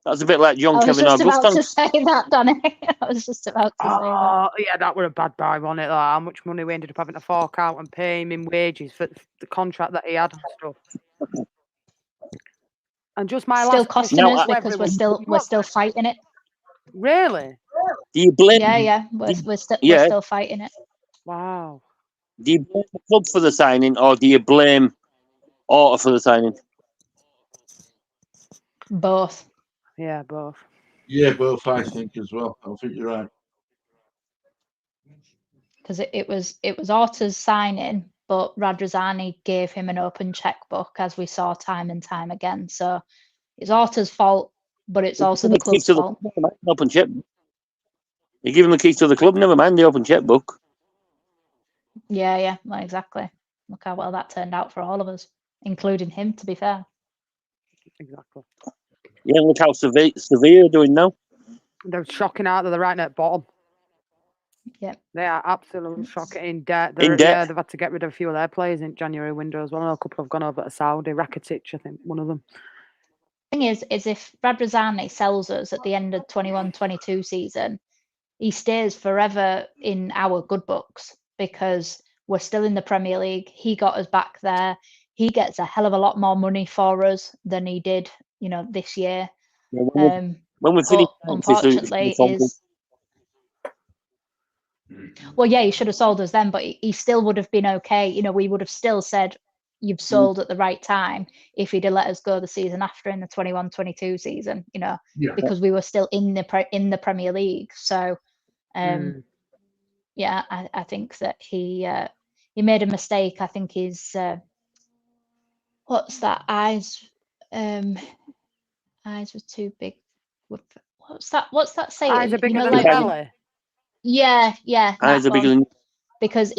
That's a bit like John I was Kevin just about to Augustin. say that, Danny. I was just about to say that. Oh, yeah, that were a bad buy, wasn't it? Like, how much money we ended up having to fork out and pay him in wages for the contract that he had and stuff. And just my Still last costing question us to because we're everyone. still fighting it. Really? Do you blame? Yeah, we're Yeah. still fighting it. Wow. Do you blame the club for the signing, or do you blame Orta for the signing? Both. Yeah, both. Yeah, both, I think, as well. I think you're right. Because it was Orta's signing, but Radrizzani gave him an open checkbook, as we saw time and time again. So it's Orta's fault, but it's also the club's fault. Open checkbook. You give him the keys to the club. Never mind the open checkbook. Yeah, well, exactly. Look how well that turned out for all of us, including him, to be fair. Exactly. Yeah, look how Sevilla are doing now. They're shocking out that they're right at bottom. Yeah. They are absolutely shocking. In debt. debt. They've had to get rid of a few of their players in January window as well. I know a couple have gone over to Saudi. Rakitic, I think, one of them. Thing is if Radrizzani sells us at the end of 21-22 season, he stays forever in our good books because we're still in the Premier League. He got us back there. He gets a hell of a lot more money for us than he did, this year. Yeah, when we finish, But unfortunately, he should have sold us then, but he still would have been okay. We would have still said you've sold at the right time if he'd have let us go the season after in the 21-22 season. Because we were still in the Premier League. So, yeah, I think that he made a mistake. I think his what's that? Eyes were too big. What's that saying? Eyes are bigger than like, belly. Yeah. Eyes are bigger than. Because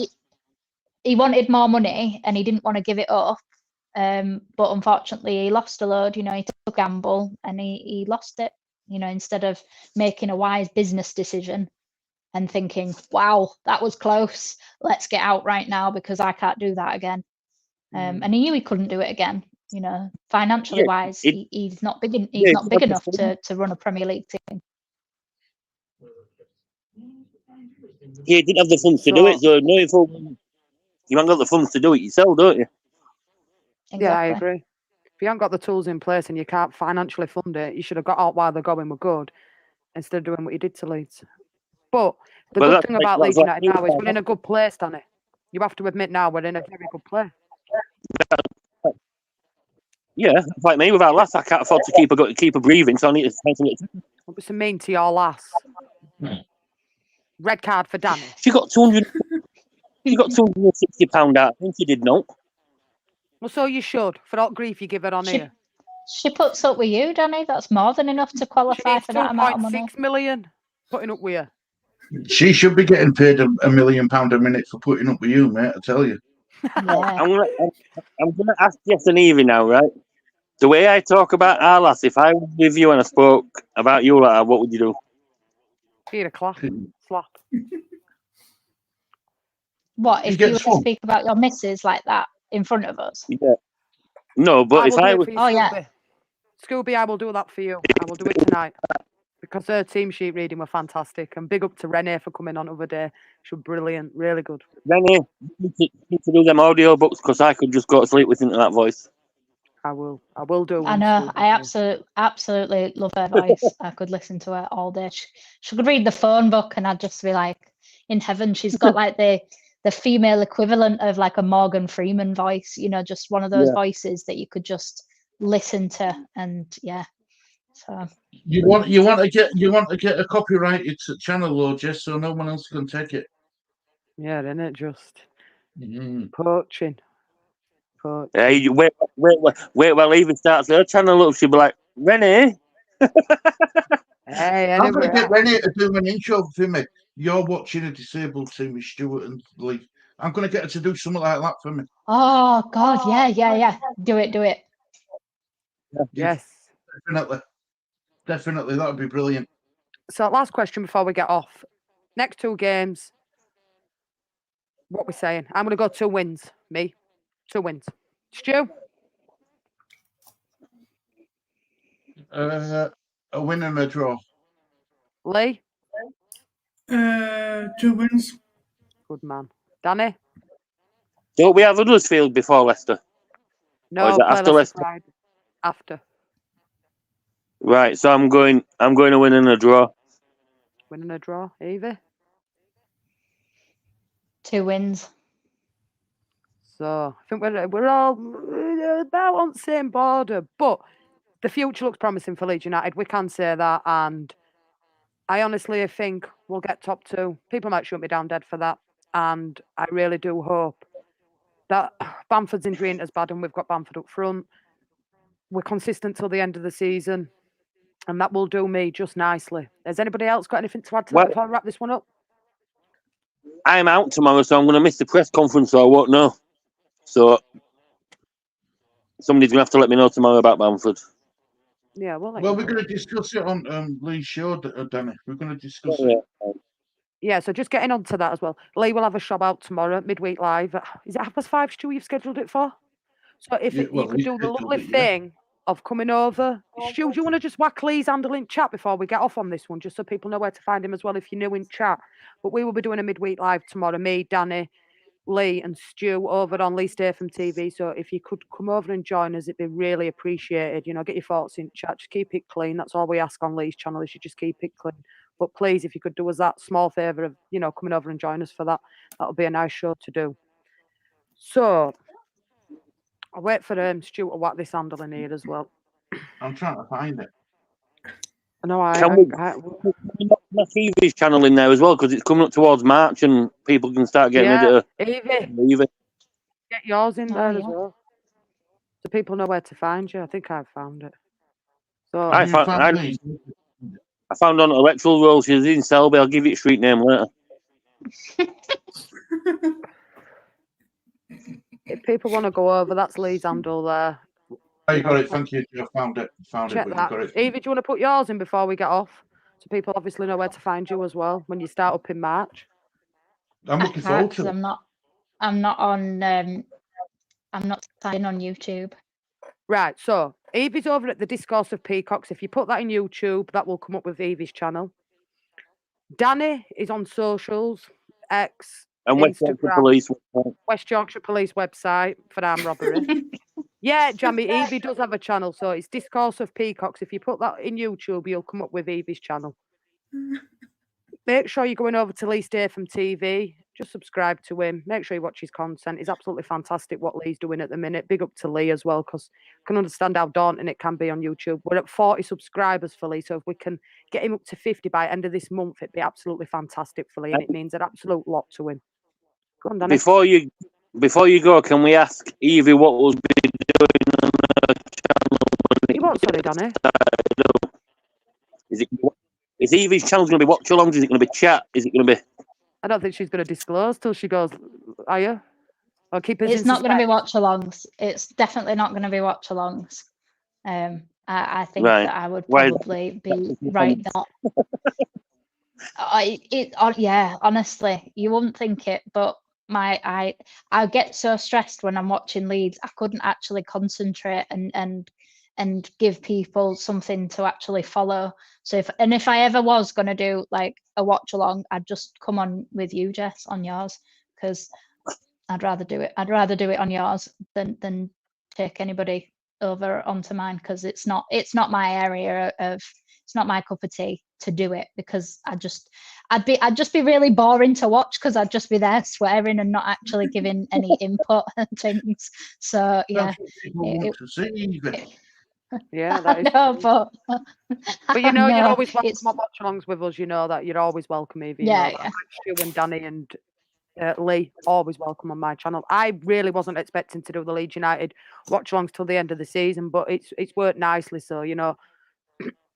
he wanted more money and he didn't want to give it up. But unfortunately, he lost a load. He took a gamble and he lost it. Instead of making a wise business decision and thinking, "Wow, that was close. Let's get out right now because I can't do that again." And he knew he couldn't do it again. Financially wise, he's not big. He's not big enough to run a Premier League team. Yeah, he didn't have the funds to do it. So no, if you haven't got the funds to do it yourself, don't you? Exactly. Yeah, I agree. If you haven't got the tools in place and you can't financially fund it, you should have got out while the going were good instead of doing what you did to Leeds. But the good thing about Leeds United now is we're in a good place, Danny. You have to admit now we're in a very good place. Yeah, like me, without lass, I can't afford to keep a breathing, so I need to find something. What was the mean to your lass? Red card for Danny. She got £260 out. I think she did not. Well, so you should, for all grief you give it on here. She puts up with you, Danny. That's more than enough to She qualify needs for that amount of money. 2.6 million putting up with you. She should be getting paid £1 million a minute for putting up with you, mate. I tell you. Yeah. I'm gonna ask Jess and Evie now, right? The way I talk about our lass, if I was with you and I spoke about you like that, what would you do? Be a clap. Slap. What You if get you were to swung. speak about your missus like that in front of us? Yeah. No, but I if will do I it was, for you, Oh, yeah. Scooby. Scooby, I will do that for you. I will do it tonight. Because her team sheet reading were fantastic. And big up to Renee for coming on the other day. She was brilliant. Really good. Rennie, you need to do them audio books because I could just go to sleep listening to that voice. I will do. I one, know. Scooby, I for you. absolutely love her voice. I could listen to her all day. She could read the phone book, and I'd just be like, in heaven. She's got like the female equivalent of like a Morgan Freeman voice. You know, just one of those voices that you could just listen to, and yeah. So You want to get a copyrighted channel, though, just so no one else can take it. Yeah, isn't it just Mm. poaching? Hey, wait while Evie starts her channel up, she'll be like, Rennie. Hey, I'm going to anyway, get ready to do an intro for me. You're watching a disabled team with Stuart and Lee. I'm going to get her to do something like that for me. oh God, yeah. Do it. yes. Definitely, that would be brilliant. So last question before we get off. Next 2 games. What we saying? I'm going to go 2 wins. Me. 2 wins. Stu? A win and a draw. Lee? 2 wins. Good man. Danny? Don't we have Huddersfield before Leicester? No, is that play after Leicester Leicester? Friday. After. Right, so I'm going to win and a draw. Win and a draw. Evie? 2 wins. So I think we're all about on the same border, but the future looks promising for Leeds United. We can say that, and I honestly think we'll get top 2. People might shoot me down dead for that, and I really do hope that Bamford's injury ain't as bad, and we've got Bamford up front. We're consistent till the end of the season, and that will do me just nicely. Has anybody else got anything to add to that before I wrap this one up? I'm out tomorrow, so I'm going to miss the press conference, so I won't know. So somebody's going to have to let me know tomorrow about Bamford. Yeah, Well, we're going to discuss it on Lee's show, Danny. We're going to discuss it. Yeah, so just getting on to that as well. Lee will have a show out tomorrow, midweek live. Is it 5:30, Stu, you've scheduled it for? So if you could do the lovely thing of coming over. Stu, do you want to just whack Lee's handle in chat before we get off on this one, just so people know where to find him as well if you're new in chat? But we will be doing a midweek live tomorrow, me, Danny, Lee and Stu over on Lee Statham TV. So if you could come over and join us, it'd be really appreciated. You know, get your thoughts in chat. Just keep it clean. That's all we ask on Lee's channel is you just keep it clean. But please, if you could do us that small favour of, you know, coming over and join us for that, that'll be a nice show to do. So I'll wait for Stu to whack this handle in here as well. I'm trying to find it. No, Can we knock Evie's channel in there as well? Because it's coming up towards March and people can start getting ready to Evie, get yours in there as yeah. well. So people know where to find you. I think I've found it. So I found on electoral roll she's in Selby. I'll give you a street name later. if people want to go over, that's Lee's handle there. Oh, you got it. Thank you. I found it. Check that. Evie, do you want to put yours in before we get off? So people obviously know where to find you as well when you start up in March. I'm looking forward to it. I'm not on signed on YouTube. Right, so Evie's over at the Discourse of Peacocks. If you put that in YouTube, that will come up with Evie's channel. Danny is on socials, X, and Instagram, West Yorkshire Police website for armed robbery. Yeah, Jamie, Evie does have a channel, so it's Discourse of Peacocks. If you put that in YouTube, you'll come up with Evie's channel. Make sure you're going over to Lee Statham TV. Just subscribe to him. Make sure you watch his content. It's absolutely fantastic what Lee's doing at the minute. Big up to Lee as well, because I can understand how daunting it can be on YouTube. We're at 40 subscribers for Lee, so if we can get him up to 50 by the end of this month, it'd be absolutely fantastic for Lee, and it means an absolute lot to him. Go on, Danny. Before you go, can we ask Evie what will be doing on her channel when What? Sorry, Danny. Is Evie's channel going to be watch-alongs? Is it going to be chat? Is it going to be? I don't think she's going to disclose till she goes. Are you? Or keep us It's in not going to be suspense? watch-alongs. It's definitely not going to be watch-alongs. I think Right. that I would Why- probably be right there. Yeah, honestly, you wouldn't think it, but I get so stressed when I'm watching Leeds. I couldn't actually concentrate and give people something to actually follow. So if I ever was going to do like a watch along, I'd just come on with you, Jess, on yours, because I'd rather do it on yours than take anybody over onto mine, because it's not my area of, it's not my cup of tea to do it, because I'd just be really boring to watch, because I'd just be there swearing and not actually giving any input and things. So yeah, That's what people want to see. Evie. Yeah, that is. I know, true. But you know, you're always welcome it's on watch-alongs with us. You know that you're always welcome, Evie. You yeah, know that. Like Stu and Danny and Lee, always welcome on my channel. I really wasn't expecting to do the Leeds United watch-alongs till the end of the season, but it's worked nicely. So you know,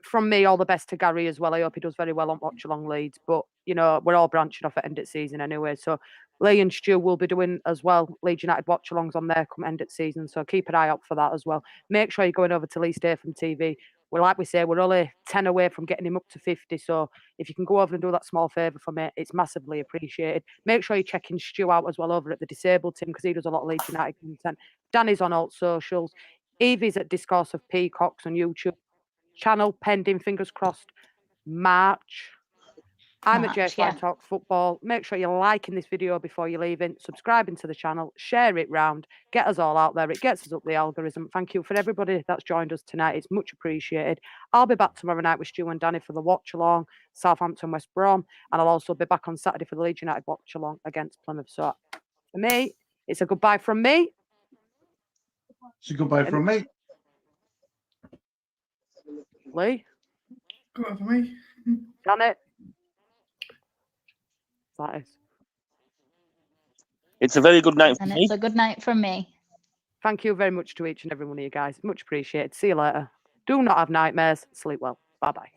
from me, all the best to Gary as well. I hope he does very well on watch-along Leeds. But you know, we're all branching off at end of season anyway. So Lee and Stu will be doing as well Leeds United watch-alongs on there come end of season. So keep an eye out for that as well. Make sure you're going over to Lee Statham TV. Well, like we say, we're only 10 away from getting him up to 50. So if you can go over and do that small favour for me, it's massively appreciated. Make sure you're checking Stu out as well over at the Disabled Team, because he does a lot of Leeds United content. Danny's on all socials. Evie's at Discourse of Peacocks on YouTube. Channel pending, fingers crossed, March. I'm at March, JSY yeah. Talk Football. Make sure you're liking this video before you're leaving, subscribing to the channel, share it round, get us all out there. It gets us up the algorithm. Thank you for everybody that's joined us tonight. It's much appreciated. I'll be back tomorrow night with Stu and Danny for the watch along, Southampton, West Brom, and I'll also be back on Saturday for the Leeds United watch along against Plymouth. So for me, it's a goodbye from me. It's a goodbye from me. Lee, Go on for me. Danny. That is. It's a very good night for And me. it's a good night from me. Thank you very much to each and every one of you guys. Much appreciated. See you later. Do not have nightmares. Sleep well. Bye bye.